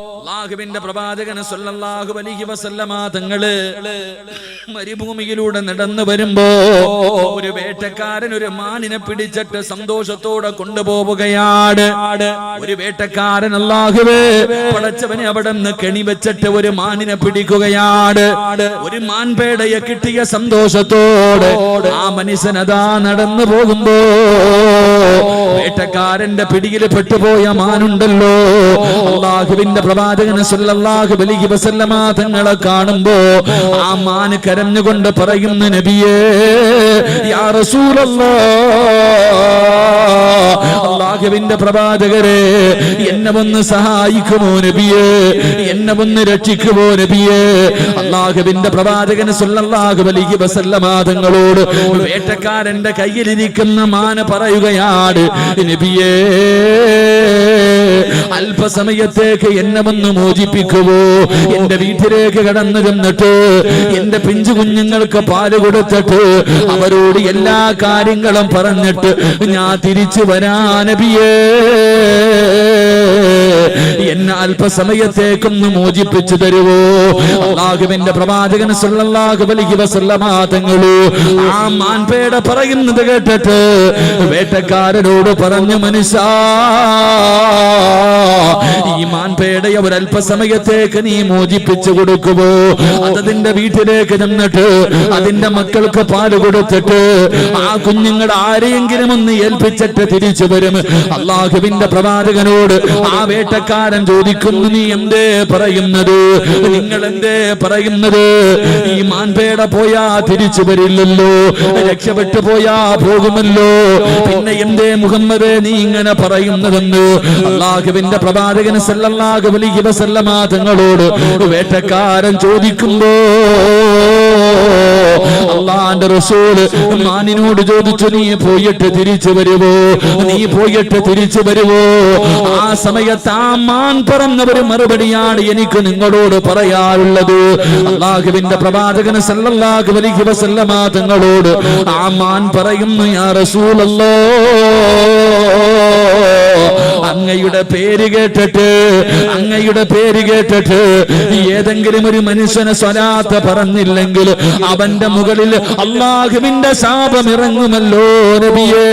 അല്ലാഹുവിന്റെ പ്രവാചകൻ സല്ലല്ലാഹു അലൈഹി വസല്ലമ തങ്ങള് മരുഭൂമിയിലൂടെ നടന്നു വരുമ്പോ ഒരു വേട്ടക്കാരൻ ഒരു മാനിനെ പിടിച്ചിട്ട് സന്തോഷത്തോടെ കൊണ്ടുപോവുകയാണ്. ഒരു വേട്ടക്കാരൻ അല്ലാഹുവേ പടച്ചവനെ അവിടെ നിന്ന് കെണി വെച്ചിട്ട് ഒരു മാനിനെ പിടിക്കുകയാണ്. ഒരു മാൻപേടയെ കിട്ടിയ സന്തോഷത്തോടെ ആ മനുഷ്യനതാ നടന്നു പോകുമ്പോ വേട്ടക്കാരന്റെ പിടിയിൽ പെട്ടുപോയ മാനുണ്ടല്ലോ, അല്ലാഹുവിന്റെ പ്രവാചകൻ സല്ലല്ലാഹു അലൈഹി വസല്ലമ തങ്ങളെ കാണുമ്പോ ആ മാൻ കരഞ്ഞുകൊണ്ട് പറയുന്നു, നബിയേ യാ റസൂലല്ലാഹ്, അല്ലാഹുവിന്റെ പ്രവാചകരെ എന്നെ ഒന്ന് സഹായിക്കുമോ നബിയേ, എന്നെ ഒന്ന് രക്ഷിക്കുമോ നബിയേ. അല്ലാഹുവിന്റെ പ്രവാചകൻ സല്ലല്ലാഹു അലൈഹി വസല്ലമ തങ്ങളോട് വേട്ടക്കാരന്റെ കയ്യിലിരിക്കുന്ന മാൻ പറയുകയാണ്, നബിയേ അല്പസമയത്തേക്ക് എന്നെ ഒന്ന് മോചിപ്പിക്കുവോ, എന്റെ വീട്ടിലേക്ക് കടന്നു ചെന്നിട്ട് എന്റെ പിഞ്ചു കുഞ്ഞുങ്ങൾക്ക് പാല് കൊടുത്തിട്ട് അവരോട് എല്ലാ കാര്യങ്ങളും പറഞ്ഞിട്ട് ഞാൻ തിരിച്ചു വരാ നബിയേ, എന്നെ അല്പസമയത്തേക്കൊന്ന് മോചിപ്പിച്ചു തരുവോ. അല്ലാഹുവിന്റെ പ്രവാചകൻ സല്ലല്ലാഹു അലൈഹി വസല്ലമ തങ്ങള് ആ മാൻപേട പറയുന്നത് കേട്ടിട്ട് വേട്ടക്കാരനോട് പറഞ്ഞു, മനുഷ്യാ ഈ മാൻപേടയെ ഒരല്പസമയത്തേക്ക് നീ മോചിപ്പിച്ചു കൊടുക്കുവോ, അതതിന്റെ വീട്ടിലേക്ക് ചെന്നിട്ട് അതിന്റെ മക്കൾക്ക് പാല് കൊടുത്തിട്ട് ആ കുഞ്ഞുങ്ങൾ ആരെയെങ്കിലും ഒന്ന് ഏൽപ്പിച്ചിട്ട് തിരിച്ചു വരും. അല്ലാഹുവിന്റെ പ്രവാചകനോട് ആ വേട്ടക്കാരൻ ചോദിക്കുന്നു, നീ എന്തേ പറയുന്നത്, നിങ്ങൾ എന്തേ പറയുന്നത്, ഈ മാൻപേട പോയാ തിരിച്ചു വരില്ലല്ലോ, രക്ഷപ്പെട്ടു പോയാ പോകുമല്ലോ, പിന്നെ എന്തേ മുഹമ്മദേ നീ ഇങ്ങനെ പറയുന്നതെന്ന് അല്ലാഹുവിന്റെ പ്രവാചകൻ സല്ലല്ലാഹു അലൈഹി വസല്ലമ തങ്ങളോട് വേട്ടക്കാരൻ ചോദിക്കുമ്പോ അല്ലാഹുവിന്റെ റസൂല് മാനിനോട് ചോദിച്ചു, നീ പോയിട്ട് തിരിച്ചു വരുവോ, നീ പോയിട്ട് തിരിച്ചു വരുവോ. ആ സമയത്ത് ആ മാൻ പറഞ്ഞ ഒരു മറുപടിയാണ് എനിക്ക് നിങ്ങളോട് പറയാറുള്ളത്. അല്ലാഹുവിന്റെ പ്രവാചകൻ സല്ലല്ലാഹു അലൈഹി വസല്ലമ തങ്ങളോട് ആ മാൻ പറയുന്നു, യാ റസൂലല്ലാഹ്, അങ്ങയുടെ പേര് കേട്ടിട്ട് ഏതെങ്കിലും ഒരു മനുഷ്യനെ സ്വലാത്ത് പറഞ്ഞില്ലെങ്കിൽ അവന്റെ മുകളിൽ അല്ലാഹുവിന്റെ ശാപം ഇറങ്ങുമല്ലോ നബിയേ.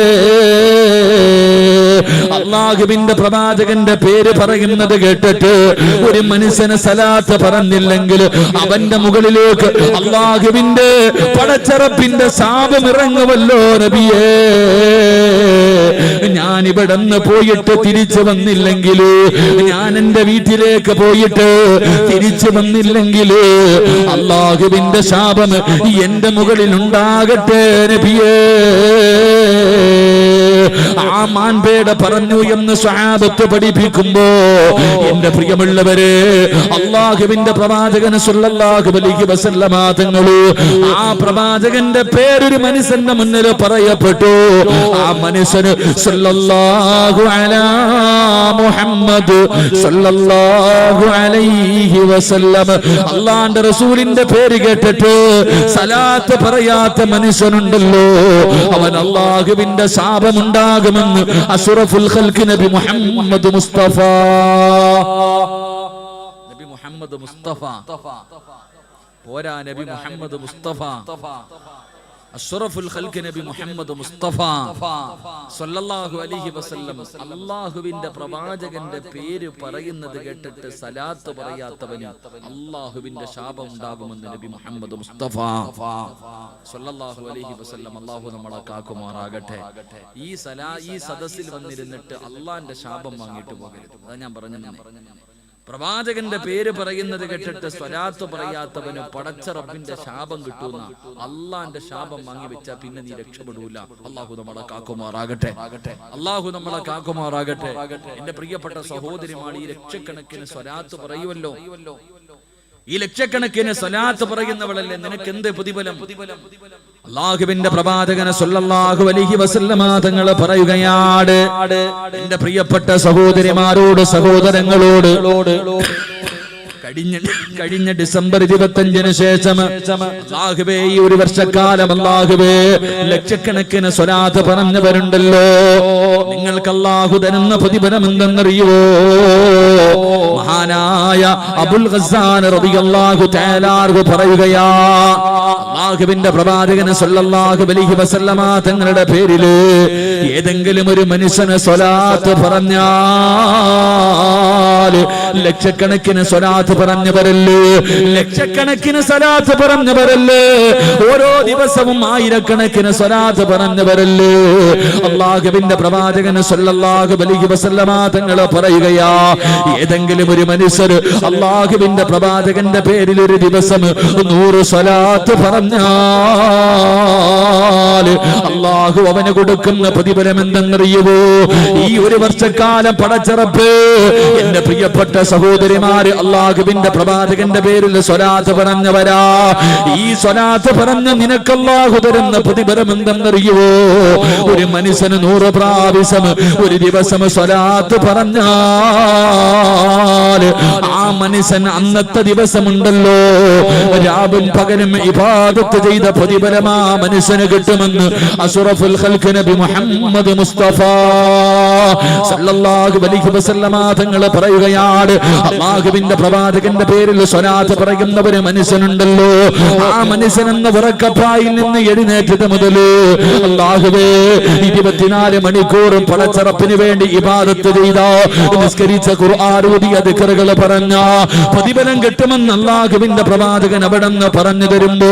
അല്ലാഹുവിന്റെ പ്രവാചകന്റെ പേര് പറയുന്നത് കേട്ടിട്ട് ഒരു മനുഷ്യനെ സലാത്ത് പറഞ്ഞില്ലെങ്കിൽ അവന്റെ മുകളിലേക്ക് അല്ലാഹുവിന്റെ പടച്ചറപ്പിന്റെ ശാപം ഇറങ്ങുമല്ലോ നബിയേ. ഞാൻ ഇവിടുന്ന് പോയിട്ട് തിരിച്ചു വന്നില്ലെങ്കിൽ, ഞാൻ എന്റെ വീട്ടിലേക്ക് പോയിട്ട് തിരിച്ചു വന്നില്ലെങ്കിൽ അല്ലാഹുവിന്റെ ശാപം എന്റെ മുകളിൽ ഉണ്ടാകട്ടെ നബിയേ. ആ മാൻപേട പറഞ്ഞു എന്ന് സ്വഹാബത്ത് പഠിപ്പിക്കുമ്പോ എന്റെ പ്രിയമുള്ളവരെ, അല്ലാഹുവിന്റെ പ്രവാചകൻ സല്ലല്ലാഹു അലൈഹി വസല്ലമ തങ്ങള് ആ പ്രവാചകന്റെ പേരൊരു മനുഷ്യന്റെ മുന്നിൽ പറയപ്പെട്ടു. ആ മനുഷ്യന് സല്ലല്ലാഹു അലാ മുഹമ്മദ് സല്ലല്ലാഹു അലൈഹി വസല്ലം, അല്ലാഹുവിന്റെ റസൂലിന്റെ പേര് കേട്ടിട്ട് സലാത്ത് പറയാത്ത മനുഷ്യനുണ്ടല്ലോ, അവൻ അല്ലാഹുവിന്റെ ശാപമുണ്ടാകുമെന്ന് അഷ്റഫുൽ ഖൽഖ് നബി മുഹമ്മദ് മുസ്തഫ പോരാ, നബി മുഹമ്മദ് മുസ്തഫ അഷ്റഫുൽ ഖൽഖ് നബി മുഹമ്മദ് മുസ്തഫ സല്ലല്ലാഹു അലൈഹി വസല്ലം അല്ലാഹുവിന്റെ പ്രവാചകന്റെ പേര് പറയുന്നത് കേട്ടിട്ട് സലാത്ത് പറയാത്തവന് അല്ലാഹുവിന്റെ ശാപം ഉണ്ടാകുമെന്ന് നബി മുഹമ്മദ് മുസ്തഫ സല്ലല്ലാഹു അലൈഹി വസല്ലം. അല്ലാഹു നമ്മളെ കാക്കുമാറാകട്ടെ. ഈ സദസ്സിൽ വന്നിരുന്നിട്ട് അല്ലാഹുവിന്റെ ശാപം വാങ്ങിയിട്ട് പോകരുത്. അതാ ഞാൻ പറഞ്ഞു. പ്രവാചകന്റെ പേര് പറയുന്നത് കേട്ടിട്ട് സ്വലാത്ത് പറയാത്തവന് പടച്ച റബ്ബിന്റെ ശാപം കിട്ടുന്ന, അള്ളാന്റെ ശാപം വാങ്ങി വെച്ചാ പിന്നെ നീ രക്ഷപ്പെടൂല. അല്ലാഹു നമ്മളെ കാക്കുമാറാകട്ടെ. അല്ലാഹു നമ്മളെ കാക്കുമാറാകട്ടെ. എന്റെ പ്രിയപ്പെട്ട സഹോദരിമാർ, ഈ ലക്ഷക്കണക്കിന് സ്വലാത്ത് പറയുമല്ലോ, ഈ ലക്ഷക്കണക്കിന് സ്വലാത്ത് പറയുന്നവളല്ലേ, നിനക്ക് എന്ത് പ്രതിഫലം? അല്ലാഹുവിന്റെ പ്രവാചകൻ സല്ലല്ലാഹു അലൈഹി വസല്ലമ തങ്ങൾ പറയുകയാണ്, എന്റെ പ്രിയപ്പെട്ട സഹോദരിമാരോട്, സഹോദരങ്ങളോട്, കഴിഞ്ഞ ഡിസംബർ 25 ശേഷം അല്ലാഹുവേ ഈ ഒരു വർഷക്കാലം അല്ലാഹുവേ ലക്ഷക്കണക്കിന് സ്വലാത്ത് പറഞ്ഞവരുണ്ടല്ലോ. നിങ്ങൾക്ക് അല്ലാഹു തരുന്ന പ്രതിഫലം എന്തെന്നറിയോ? മഹാനായ അബുൽ ഖസ്സാൻ റളിയല്ലാഹു തആല പറയുകയാ, അല്ലാഹുവിന്റെ പ്രവാചകൻ സല്ലല്ലാഹു അലൈഹി വസല്ലമ തങ്ങളുടെ പേരില് ഏതെങ്കിലും ഒരു മനുഷ്യന് സ്വലാത്ത് പറഞ്ഞാൽ ലക്ഷക്കണക്കിന് സ്വലാത്ത് പറഞ്ഞവരല്ലേ, ലക്ഷക്കണക്കിന് സ്വലാത്ത് പറഞ്ഞവരല്ലേ, ഓരോ ദിവസവും ആയിരക്കണക്കിന് സ്വലാത്ത് പറഞ്ഞവരല്ലേ. അല്ലാഹുവിന്റെ പ്രവാചകൻ സല്ലല്ലാഹു അലൈഹി വസല്ലമ തങ്ങൾ പറയുകയാ, ഏതെങ്കിലും ഒരു മനുഷ്യർ അല്ലാഹുവിന്റെ പ്രവാചകന്റെ പേരിൽ ഒരു ദിവസം 100 സ്വലാത്ത് പറഞ്ഞാൽ അല്ലാഹു അവന് കൊടുക്കുന്ന പ്രതിഫലം എന്തെന്നറിയുമോ? ഈ ഒരു വർഷക്കാലം പടച്ചറപ്പ് എന്റെ പ്രിയപ്പെട്ട സഹോദരിമാര് അല്ലാഹുവിന്റെ പ്രവാചകന്റെ പേരിൽ സ്വലാത്ത് പറഞ്ഞവരാ. ഈ സ്വലാത്ത് പറഞ്ഞ നിനക്ക് അല്ലാഹു തരുന്ന പ്രതിഫലം എന്തെന്നറിയുമോ? ഒരു മനുഷ്യന് 100 പ്രാവശ്യം ഒരു ദിവസം സ്വലാത്ത് പറഞ്ഞാൽ ആ മനുഷ്യൻ അന്നത്തെ ദിവസമുണ്ടല്ലോ രാവും പകലും ഇബാദത്ത് ചെയ്ത പ്രതിഫലം ആ മനുഷ്യന് കിട്ടുമെന്ന് അഷ്റഫുൽ ഖൽഖ് നബി മുഹമ്മദ് മുസ്തഫ സല്ലല്ലാഹു അലൈഹി വസല്ലമ തങ്ങൾ പറയുകയാണ്, അല്ലാഹുവിന്റെ പ്രവാചകന്റെ പേരിൽ സ്വലാത്ത് പറയുന്ന ഒരു മനുഷ്യനുണ്ടല്ലോ, ആ മനുഷ്യൻ എന്ന ഉറക്കപ്പായിൽ നിന്ന് എഴുന്നേറ്റത് മുതൽ അല്ലാഹുവേ 24 മണിക്കൂറും പടച്ചറപ്പിന് വേണ്ടി ഇബാദത്ത് ചെയ്ത നിസ്കരിച്ച ഖുർആൻ ഓതിയ ദിക്റുകൾ പറഞ്ഞ പ്രതിഫലം കിട്ടുമെന്ന് അല്ലാഹുവിന്റെ പ്രവാചകൻ അവിടെന്ന് പറഞ്ഞു തരുമ്പോ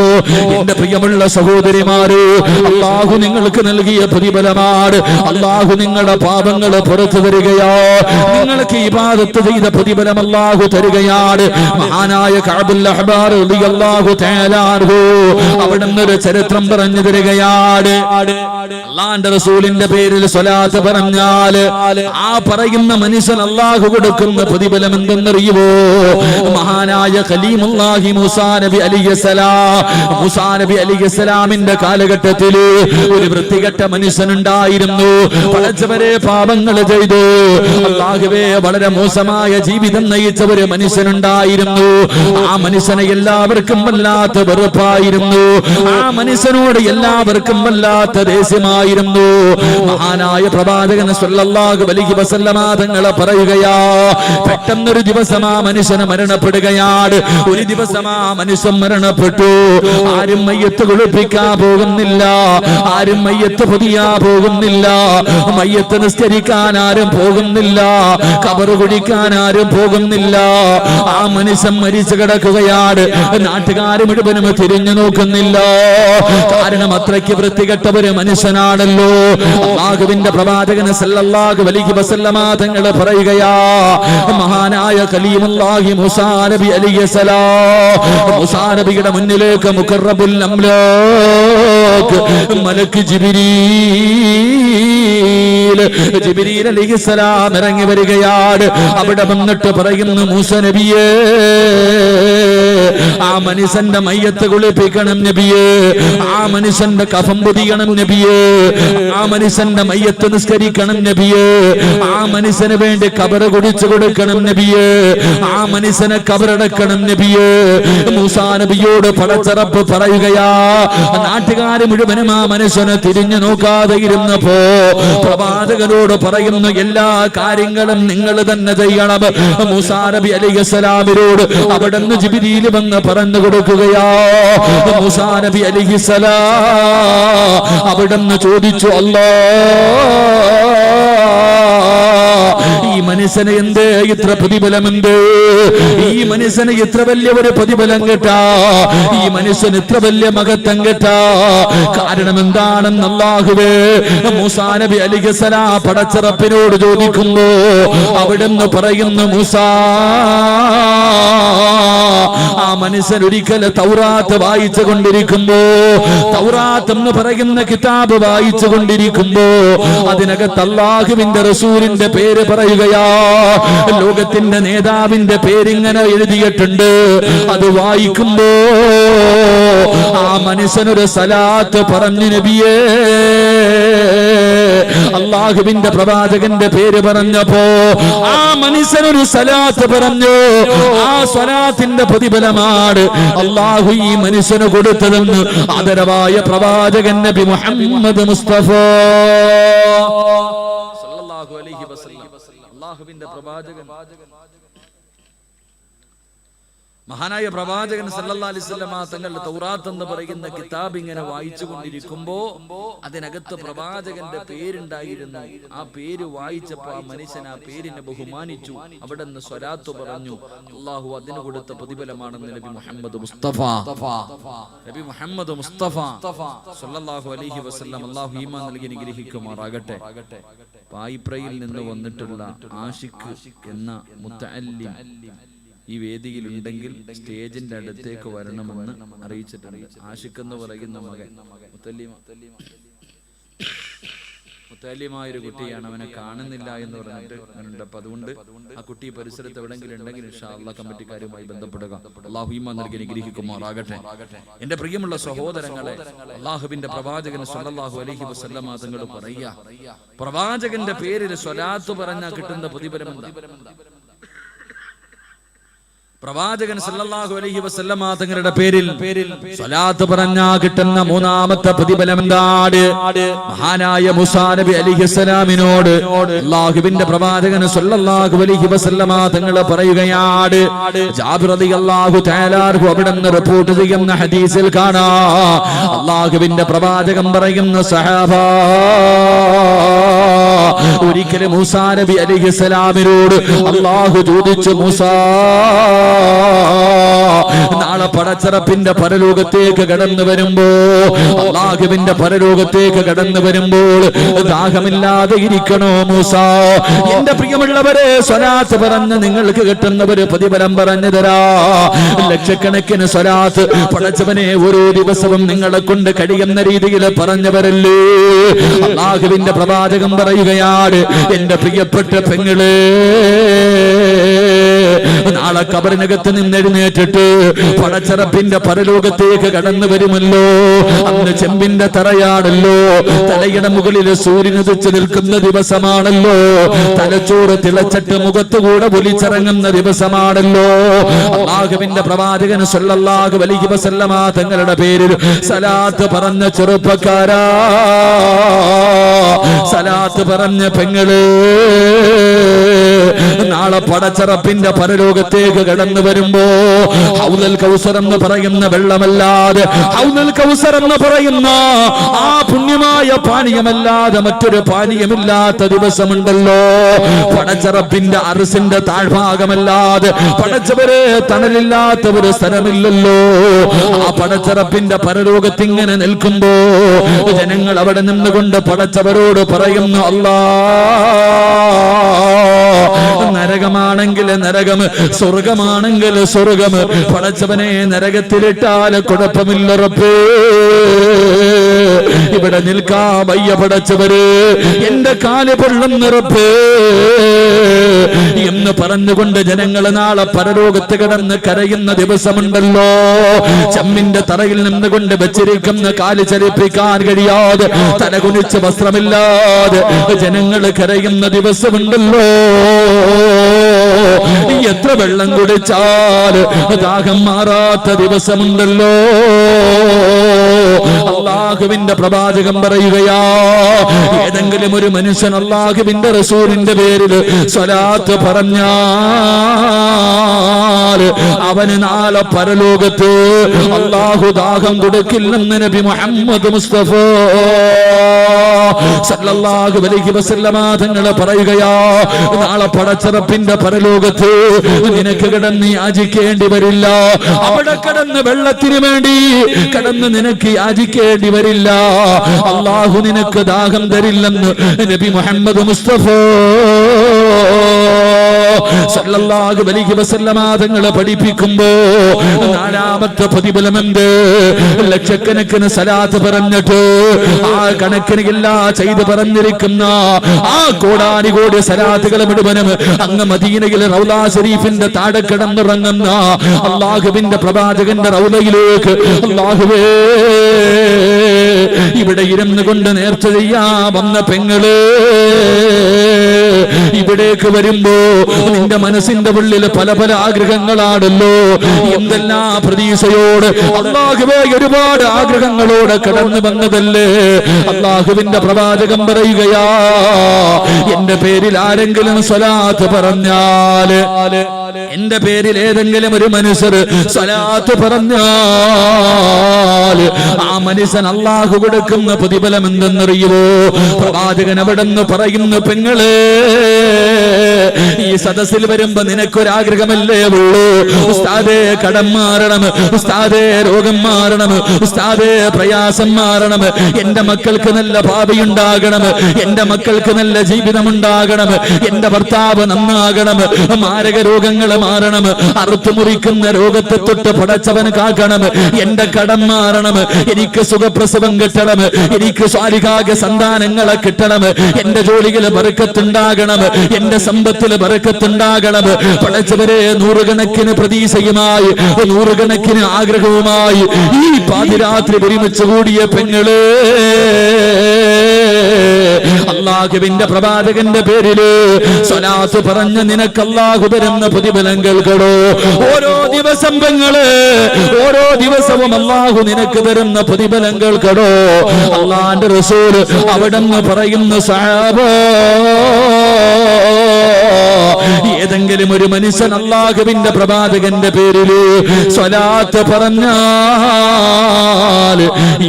എന്റെ പ്രിയമുള്ള സഹോദരിമാര്, അല്ലാഹു നിങ്ങൾക്ക് നൽകിയ പ്രതിഫലമാണ്. അല്ലാഹു നിങ്ങളുടെ പാപങ്ങൾ പുറത്തു തരികയോ, നിങ്ങൾക്ക് ഇബാദത്ത് ചെയ്ത പ്രതിഫലം അല്ലാഹു തരികയാണ്. മഹാനായ കഅബുൽ അഹ്ബാർ റളിയല്ലാഹു തആല അൻഹു അവിടുന്ന് ഒരു ചരിത്രം പറഞ്ഞു തരികയാണ്. അല്ലാഹുവിന്റെ റസൂലിന്റെ പേരിൽ സ്വലാത്ത് പറഞ്ഞാൽ ആ പറയുന്ന മനുഷ്യൻ അല്ലാഹു കൊടുക്കുന്ന പ്രതിഫലം എന്തെന്നറിയുമോ? മഹാനായ ഖലീമുല്ലാഹി മൂസാ നബി അലൈഹിസ്സലാം, മൂസാ നബി അലൈഹിസ്സലാമിന്റെ കാലഘട്ടത്തിൽ ഒരു വൃത്തികെട്ട മനുഷ്യനുണ്ടായിരുന്നു. പടച്ചവരെ പാപങ്ങൾ ചെയ്തു അല്ലാഹുവേ വളരെ മോശമായ ജീവിതം നയിച്ച ഒരു മനുഷ്യനുണ്ടായിരുന്നു. ആ മനുഷ്യനെ എല്ലാവർക്കും വല്ലാത്ത വെറുപ്പായിരുന്നു. ആ മനുഷ്യനോട് എല്ലാവർക്കും വല്ലാത്ത ദേഷ്യമായിരുന്നു. മഹാനായ പ്രവാചകൻ സല്ലല്ലാഹു അലൈഹി വസല്ലമ തങ്ങൾ പറയുകയാ, പെട്ടെന്നൊരു ദിവസം ആ മനുഷ്യന് മരണപ്പെടുകയാണ്. ഒരു ദിവസം ആ മനുഷ്യൻ മരണപ്പെട്ടു. ആരും മയ്യത്ത് കുളിപ്പിക്കാൻ പോകുന്നില്ല, ആരും മയ്യത്ത് പൊതിയാ പോകുന്നില്ല, മയ്യത്ത് നിസ്കരിക്കാൻ ആരും പോകുന്നില്ല, ഖബർ കുഴിക്കാൻ ആരും പോകുന്നില്ല. ആ മനുഷ്യൻ മരിച്ചു കിടക്കുകയാണ്. നാട്ടുകാർ മുഴുവനും തിരിഞ്ഞു നോക്കുന്നില്ല. കാരണം അത്രയ്ക്ക് വൃത്തികെട്ട ഒരു മനുഷ്യനാണല്ലോ. അല്ലാഹുവിന്റെ പ്രവാചകൻ സല്ലല്ലാഹു അലൈഹി വസല്ലമ തങ്ങൾ പറയുകയാ, മഹാനായ ഖലീമുല്ലാഹി മൂസാ നബി അലൈഹിസ്സലാം, മൂസാ നബിയുടെ മുന്നിലേക്ക് മുഖറബുൽ അംലാഖ് മലക്ക് ജിബ്രീൽ അലൈഹിസ്സലാം ഇറങ്ങി വരികയാണ്. അവിടെ വന്നിട്ട് പറയുന്നു, മൂസാ നബിയേ, ആ മനുഷ്യന്റെ മയ്യത്ത് കുളിപ്പിക്കണം നബിയേ, ആ മനുഷ്യന്റെ കഫം പൊതിയണം നബിയേ, ആ മനുഷ്യന്റെ മയ്യത്ത് നിസ്കരിക്കണം നബിയേ, ആ മനുഷ്യന് വേണ്ടി ഖബർ കുടിച്ചു കൊടുക്കണം നബിയേ, ആ മനുഷ്യനെ ഖബറടക്കണം നബിയേ. മൂസാ നബിയോട് പടച്ചറപ്പ് പറയുകയാ. നാട്ടുകാര് മുഴുവനും ആ മനുഷ്യനെ തിരിഞ്ഞു നോക്കാതെ ഇരുന്നപ്പോ പ്രവാചകനോട് പറയുന്നു, എല്ലാ കാര്യങ്ങളും നിങ്ങൾ തന്നെ ചെയ്യണം. മൂസാ നബി അലൈഹിസ്സലാമിനോട് അവിടുന്ന് ജിബ്രീൽ വന്ന് പറഞ്ഞു കൊടുക്കുകയാ. മൂസാ നബി അലൈഹിസ്സലാം അവിടുന്ന് ചോദിച്ചു, ഈ മനുഷ്യന് എന്ത് ഇത്ര പ്രതിഫലമുണ്ട്? ഈ മനുഷ്യന് ഇത്ര വലിയ ഒരു പ്രതിഫലം കേട്ടാ, ഈ മനുഷ്യന് ഇത്ര വലിയ മഹത്വം കേട്ടാ, കാരണം എന്താണെന്ന് അല്ലാഹുവേ മൂസാ നബി അലൈഹിസ്സലാം പടച്ചറപ്പിനോട് ചോദിക്കുമ്പോ അവിടുന്ന് പറയുന്നു, മൂസാ, ആ മനുഷ്യൻ ഒരിക്കൽ തൗറാത്ത് വായിച്ചു കൊണ്ടിരിക്കുമ്പോ, തൗറാത്ത് എന്ന് പറയുന്ന കിതാബ് വായിച്ചു കൊണ്ടിരിക്കുമ്പോ അതിനകത്ത് അല്ലാഹുവിന്റെ റസൂലിന്റെ പേര് പറയുകയാ. ലോകത്തിന്റെ നേതാവിന്റെ പേരിങ്ങനെ എഴുതിയിട്ടുണ്ട്. അത് വായിക്കുമ്പോ ആ മനുഷ്യനൊരു സലാത്ത് പറഞ്ഞു, നബിയേ, അള്ളാഹുവിന്റെ പ്രവാചകന്റെ പേര് പറഞ്ഞപ്പോ ആ മനുഷ്യനൊരു സ്വലാത്ത് പറഞ്ഞു. ആ സ്വലാത്തിന്റെ പ്രതിഫലമാണ് അള്ളാഹു ഈ മനുഷ്യന് കൊടുത്തതെന്ന് ആദരവായ പ്രവാചകൻ നബി മുഹമ്മദ് മുസ്തഫ സല്ലല്ലാഹു അലൈഹി വസല്ലം. അള്ളാഹുവിന്റെ പ്രവാചകൻ, മഹാനായ പ്രവാചകൻ സല്ലല്ലാഹു അലൈഹി വസല്ലം തങ്ങളുടെ തൗറാത്ത് എന്ന് പറയുന്ന കിതാബ് ഇങ്ങനെ വായിച്ചു കൊണ്ടിരിക്കുമ്പോ അതിനകത്ത് പ്രവാചകന്റെ പേരുണ്ടായിരുന്നു. ആ പേര് വായിച്ചപ്പോ ആ മനുഷ്യൻ ആ പേരിനെ ബഹുമാനിച്ചു, അവിടെ നിന്ന് സ്വലാത്ത് പറഞ്ഞു. അള്ളാഹു അതിന് കൊടുത്ത പ്രതിഫലമാണെന്ന് നബി മുഹമ്മദ് മുസ്തഫ സല്ലല്ലാഹു അലൈഹി വസല്ലം. അള്ളാഹു ഈമാൻ നൽകി അനുഗ്രഹിക്കുമാറാകട്ടെ. പായിപ്രയിൽ നിന്ന് വന്നിട്ടുള്ള ആഷിഖ് എന്ന മുത്തഅല്ലിം ഈ വേദിയിൽ ഉണ്ടെങ്കിൽ സ്റ്റേജിന്റെ അടുത്തേക്ക് വരണമെന്ന് അറിയിച്ചിട്ടുണ്ട്. ആഷിഖ് എന്ന് പറയുന്ന മകൻ മുത്തല്ലിമായൊരു കുട്ടിയാണ്, അവനെ കാണുന്നില്ല എന്ന് പറഞ്ഞിട്ട് ഉണ്ട്. അപ്പൊ അതുകൊണ്ട് ആ കുട്ടി പരിസരത്ത് എവിടെങ്കിലും ഉണ്ടെങ്കിൽ ഇൻഷാ അല്ലാഹ് കമ്മിറ്റിക്കാരുമായി ബന്ധപ്പെടുക. അല്ലാഹു ഈമാൻ നൽകി അനുഗ്രഹിക്കുമാറാകട്ടെ. എന്റെ പ്രിയമുള്ള സഹോദരങ്ങളെ, അല്ലാഹുവിന്റെ പ്രവാചകൻ സല്ലല്ലാഹു അലൈഹി വസല്ലം തങ്ങൾ പറയുക, പ്രവാചകന്റെ പേരിൽ സ്വലാത്ത് പറഞ്ഞാൽ കിട്ടുന്ന പ്രതിഫലം എന്താ? പ്രവാചകൻ സല്ലല്ലാഹു അലൈഹി വസല്ലം തങ്ങളുടെ പേരിൽ സ്വലാത്ത് പറഞ്ഞാ കിട്ടുന്ന മൂന്നാമത്തെ പ്രതിഫലം എന്താണ്? മഹാനായ മൂസാ നബി അലൈഹിസ്സലാമിനോട് അല്ലാഹുവിന്റെ പ്രവാചകൻ സല്ലല്ലാഹു അലൈഹി വസല്ലം തങ്ങൾ പറയുകയാണ്, ജാബിർ റളിയല്ലാഹു തആല അവിടുന്ന് റിപ്പോർട്ട് ചെയ്യുന്ന ഹദീസിൽ കാണാം, അല്ലാഹുവിന്റെ പ്രവാചകൻ പറയുന്ന സഹാബ, ഒരിക്കലും മൂസാ നബി അലൈഹിസ്സലാമിനോട് അല്ലാഹു ചോദിച്ചു, മൂസാ, നാളെ പടച്ചറപ്പിന്റെ പരലോകത്തേക്ക് കടന്നു വരുമ്പോ, അല്ലാഹുവിന്റെ പരലോകത്തേക്ക് കടന്നു വരുമ്പോൾ ദാഹമില്ലാതെ ഇരിക്കണോ മൂസാ? എന്റെ പ്രിയമുള്ളവരെ, സ്വലാത്ത് പറഞ്ഞ് നിങ്ങൾക്ക് കിട്ടുന്നവര് പ്രതിഫലം പറഞ്ഞു തരാ. ലക്ഷക്കണക്കിന് സ്വലാത്ത് പടച്ചവനെ ഓരോ ദിവസവും നിങ്ങളെ കൊണ്ട് കഴിയുന്ന രീതിയിൽ പറഞ്ഞവരല്ലേ. അല്ലാഹുവിന്റെ പ്രവാചകൻ പറയുകയാണ്, എന്റെ പ്രിയപ്പെട്ട പെങ്ങളെ, നാളെ ഖബറിനകത്ത് നിന്നെഴുന്നേറ്റിട്ട് പടച്ചറപ്പിന്റെ പരലോകത്തേക്ക് കടന്നു വരുമല്ലോ. അന്ന് ചെമ്പിന്റെ തറയാണല്ലോ, തലയുടെ മുകളിൽ സൂര്യൻ ഉദിച്ചു നിൽക്കുന്ന ദിവസമാണല്ലോ, തലച്ചോറ് തിളച്ചിട്ട് മുഖത്തുകൂടെ ഒലിച്ചിറങ്ങുന്ന ദിവസമാണല്ലോ. അല്ലാഹുവിന്റെ പ്രവാചകൻ സല്ലല്ലാഹു അലൈഹി വസല്ലം തങ്ങളുടെ പേരിൽ സലാത്ത് പറഞ്ഞ ചെറുപ്പക്കാരാ, സലാത്ത് പറഞ്ഞ പെങ്ങള്, നാളെ പടച്ചറപ്പിന്റെ പരലോകത്തേക്ക് കടന്നു വരുമ്പോ ഹൗദുൽ കൗസർ എന്ന് പറയുന്ന വെള്ളമല്ലാതെ, ഹൗദുൽ കൗസർ എന്ന് പറയുന്ന ആ പുണ്യമായ പാനീയമല്ലാതെ മറ്റൊരു പാനീയമില്ലാത്ത ദിവസമുണ്ടല്ലോ. പടച്ചറപ്പിന്റെ അർശിന്റെ താഴ്ഭാഗമല്ലാതെ പടച്ചവരെ തണലില്ലാത്ത ഒരു സ്ഥലമില്ലല്ലോ. ആ പടച്ചറപ്പിന്റെ പരലോകത്തിങ്ങനെ നിൽക്കുമ്പോ ജനങ്ങൾ അവിടെ നിന്നുകൊണ്ട് പടച്ചവരോട് പറയുന്നു, അല്ലാ, നരകമാണെങ്കിൽ നരകം, സ്വർഗമാണെങ്കിൽ സ്വർഗം, പടച്ചവനെ നരകത്തിലിട്ടാൽ കുഴപ്പമില്ല റബ്ബേ, ഇവിടെ നിൽക്കാൻ വയ്യ പടച്ചവര്, എന്റെ കാല് പൊള്ളുന്ന റബ്ബേ എന്ന് പറഞ്ഞുകൊണ്ട് ജനങ്ങൾ നാളെ പരലോകത്ത് കിടന്ന് കരയുന്ന ദിവസമുണ്ടല്ലോ. ചെമ്മിന്റെ തറയിൽ നിന്നുകൊണ്ട് വെച്ചിരിക്കുന്ന കാല് ചലിപ്പിക്കാൻ കഴിയാതെ തലകുനിച്ച് വസ്ത്രമില്ലാതെ ജനങ്ങൾ കരയുന്ന ദിവസമുണ്ടല്ലോ. എത്ര വെള്ളം കുടിച്ചാൽ ദാഹം മാറാത്ത ദിവസമുണ്ടല്ലോ. അല്ലാഹുവിന്റെ പ്രവാചകൻ പറയുകയാ, ഏതെങ്കിലും ഒരു മനുഷ്യൻ അല്ലാഹുവിന്റെ റസൂലിന്റെ പേരിൽ സ്വലാത്ത് പറഞ്ഞാൽ അവന് നാളെ പരലോകത്ത് അല്ലാഹു ദാഹം കൊടുക്കില്ലെന്ന് നബി മുഹമ്മദ് മുസ്തഫ സല്ലല്ലാഹു അലൈഹി വസല്ലം തങ്ങൾ പറയുകയാ, നാളെ പടച്ചറപ്പിന്റെ പരലോകത്ത് നിനക്ക് കിടന്ന് യാചിക്കേണ്ടി വരില്ല. അവിടെ കിടന്ന് വെള്ളത്തിന് വേണ്ടി കിടന്ന് നിനക്ക് യാചിക്കേണ്ടി വരില്ല. അല്ലാഹു നിനക്ക് ദാഹം തരില്ലെന്ന് നബി മുഹമ്മദ് മുസ്തഫ സല്ലല്ലാഹു അലൈഹി വസല്ലം തങ്ങൾ പഠിപ്പിക്കുമ്പോ നാലാമത്തെ പ്രതിഫലമെന്ത്? ലക്ഷക്കണക്കിന് സലാത്ത് പറഞ്ഞിട്ട് ആ കണക്കിന് എല്ലാം ചെയ്ത് പറഞ്ഞിരിക്കുന്ന ആ കോടാനുകോടി സലാത്തുകൾ മുഴുവനും അങ്ങ് മദീനയിൽ റൗള ശരീഫിന്റെ താഴെ കിടന്നിറങ്ങുന്ന അല്ലാഹുവിന്റെ പ്രവാചകന്റെ റൗളയിലേക്ക് അല്ലാഹുവേ ഇവിടെ ഇരുന്ന് കൊണ്ട് നേർച്ച ചെയ്യാ വന്ന പെങ്ങള് ഇവിടേക്ക് വരുമ്പോ നിന്റെ മനസ്സിന്റെ ഉള്ളിൽ പല പല ആഗ്രഹങ്ങളാണല്ലോ. എന്തെല്ലാം പ്രതീക്ഷയോട് അല്ലാഹുവേ ഒരുപാട് ആഗ്രഹങ്ങളോട് കടന്നു വന്നതല്ലേ. അല്ലാഹുവിന്റെ പ്രവാചകൻ പറയുകയാ, എന്റെ പേരിൽ ആരെങ്കിലും സ്വലാത്ത് പറഞ്ഞാല്, എന്റെ പേരിൽ ഏതെങ്കിലും ഒരു മനുഷ്യർ സ്വലാത്ത് പറഞ്ഞാൽ ആ മനുഷ്യൻ അല്ലാഹു കൊടുക്കുന്ന പ്രതിഫലം എന്തെന്നറിയുമോ? പ്രവാചകൻ അവിടെന്ന് പറയുന്നു, പെങ്ങളെ ഈ സദസ്സിൽ വരുമ്പോ നിനക്കൊരാഗ്രഹമല്ലേ ഉള്ളൂ, ഉസ്താദേ കടം മാറണം, ഉസ്താദേ രോഗം മാറണം, ഉസ്താദേ പ്രയാസം മാറണം, എന്റെ മക്കൾക്ക് നല്ല ഭാവിയുണ്ടാകണം, എന്റെ മക്കൾക്ക് നല്ല ജീവിതമുണ്ടാകണം, എന്റെ ഭർത്താവ് നന്നാകണം, മാരക രോഗങ്ങൾ മാറണം, അറുത്തുമുറിക്കുന്ന രോഗത്തെ തൊട്ട് പടച്ചവൻ കാക്കണം, എന്റെ കടം മാറണം, എനിക്ക് സുഖപ്രസവം കിട്ടണം, എനിക്ക് സ്വാലികാക സന്താനങ്ങളെ കിട്ടണം, എന്റെ ജോലിയിൽ ബർക്കത്തുണ്ടാകണം, എന്റെ സമ്പത്തിൽ ബർക്കത്തുണ്ടാകണം. പടച്ചവരെ നൂറുകണക്കിന് പ്രതീക്ഷയുമായി നൂറുകണക്കിന് ആഗ്രഹവുമായി ഈ പാതിരാത്രി ഒരുമിച്ച് കൂടിയ പെങ്ങള് അല്ലാഹുവിന്റെ പ്രവാചകന്റെ പേരില് സ്വലാത്ത് പറഞ്ഞ നിനക്ക് അല്ലാഹു തരുന്ന പ്രതിഫലം കേൾക്കണോ? ഓരോ ദിവസം പെങ്ങള് ഓരോ ദിവസവും അല്ലാഹു നിനക്ക് തരുന്ന പ്രതിഫലം കേൾക്കണോ? അല്ലാഹുവിന്റെ റസൂൽ അവിടെന്ന് പറയുന്ന സഹാബാ, ഏതെങ്കിലും ഒരു മനുഷ്യൻ അല്ലാഹുവിന്റെ പ്രവാചകന്റെ പേരില് സ്വലാത്ത് പറഞ്ഞാൽ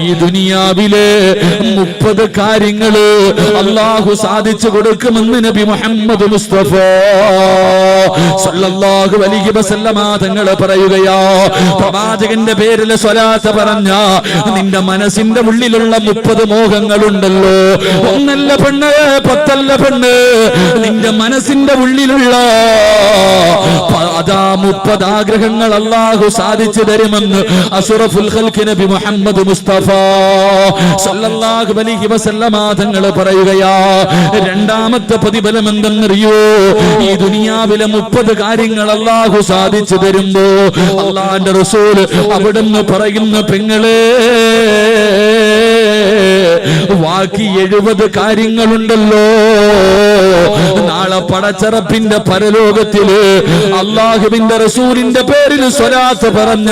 ഈ ദുനിയാവിലെ 30 കാര്യങ്ങള് അല്ലാഹു സാധിച്ചു കൊടുക്കുമെന്ന് നബി മുഹമ്മദ് മുസ്തഫ സല്ലല്ലാഹു അലൈഹി വസല്ലമ തങ്ങൾ പറയുകയാ. പ്രവാചകന്റെ പേരിൽ സ്വലാത്ത് പറഞ്ഞ നിന്റെ മനസ്സിന്റെ ഉള്ളിലുള്ള 30 മോഹങ്ങളുണ്ടല്ലോ, ഒന്നല്ല പെണ്ണ് 10 പെണ്ണ്, നിന്റെ മനസ്സിന്റെ ഉള്ളിലുള്ള അതാ 30 ആഗ്രഹങ്ങൾ അല്ലാഹു സാധിച്ചു തരുമെന്ന് അഷ്റഫുൽ ഖൽഖ് നബി മുഹമ്മദ് മുസ്തഫ സല്ലല്ലാഹു അലൈഹി വസല്ലമ തങ്ങൾ പറയുകയാ. രണ്ടാമത്തെ പ്രതിഫലം എന്തെന്നറിയോ? ഈ ദുനിയാവിലെ 30 കാര്യങ്ങൾ അല്ലാഹു സാധിച്ചു തരുമ്പോ അല്ലാഹുവിന്റെ റസൂൽ അവിടുന്ന് പറയുന്ന പെങ്ങളെ ബാക്കി 70 കാര്യങ്ങളുണ്ടല്ലോ, നാളെ പടച്ചറപ്പിന്റെ പരലോകത്തില് അല്ലാഹുവിന്റെ റസൂലിന്റെ പേരിൽ സ്വലാത്ത് പറഞ്ഞ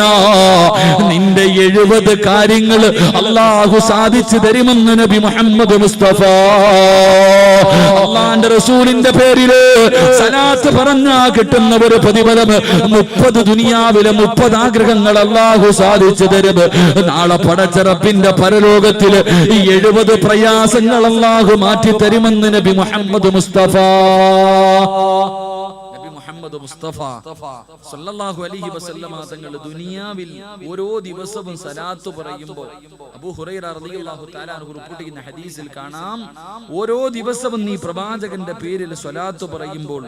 നിന്റെ 70 കാര്യങ്ങൾ അല്ലാഹു സാധിച്ചു തരുമെന്ന് നബി മുഹമ്മദ് മുസ്തഫ. അല്ലാഹുവിന്റെ റസൂലിന്റെ പേരില് സ്വലാത്ത് പറഞ്ഞാ കിട്ടുന്ന ഒരു പ്രതിഫലം 30 ദുനിയാവിലെ 30 ആഗ്രഹങ്ങൾ അല്ലാഹു സാധിച്ചു തരും. നാളെ പടച്ചറപ്പിന്റെ പരലോകത്തില് 70 പ്രയാസങ്ങൾ അല്ലാഹു മാറ്റി തരുമെന്ന് നബി മുഹമ്മദ് മുസ്തഫ. മുസ്തഫ സല്ലല്ലാഹു അലൈഹി വസല്ലമ തങ്ങൾ ദുനിയാവിൽ ഓരോ ദിവസവും സലാത്ത് പറയുമ്പോൾ അബൂ ഹുറൈറ റളിയല്ലാഹു തആല അൻഹു റിപ്പോർട്ട് ചെയ്യുന്ന ഹദീസിൽ കാണാം, ഓരോ ദിവസവും നീ പ്രവാചകന്റെ പേരിൽ സ്വലാത്ത് പറയുമ്പോൾ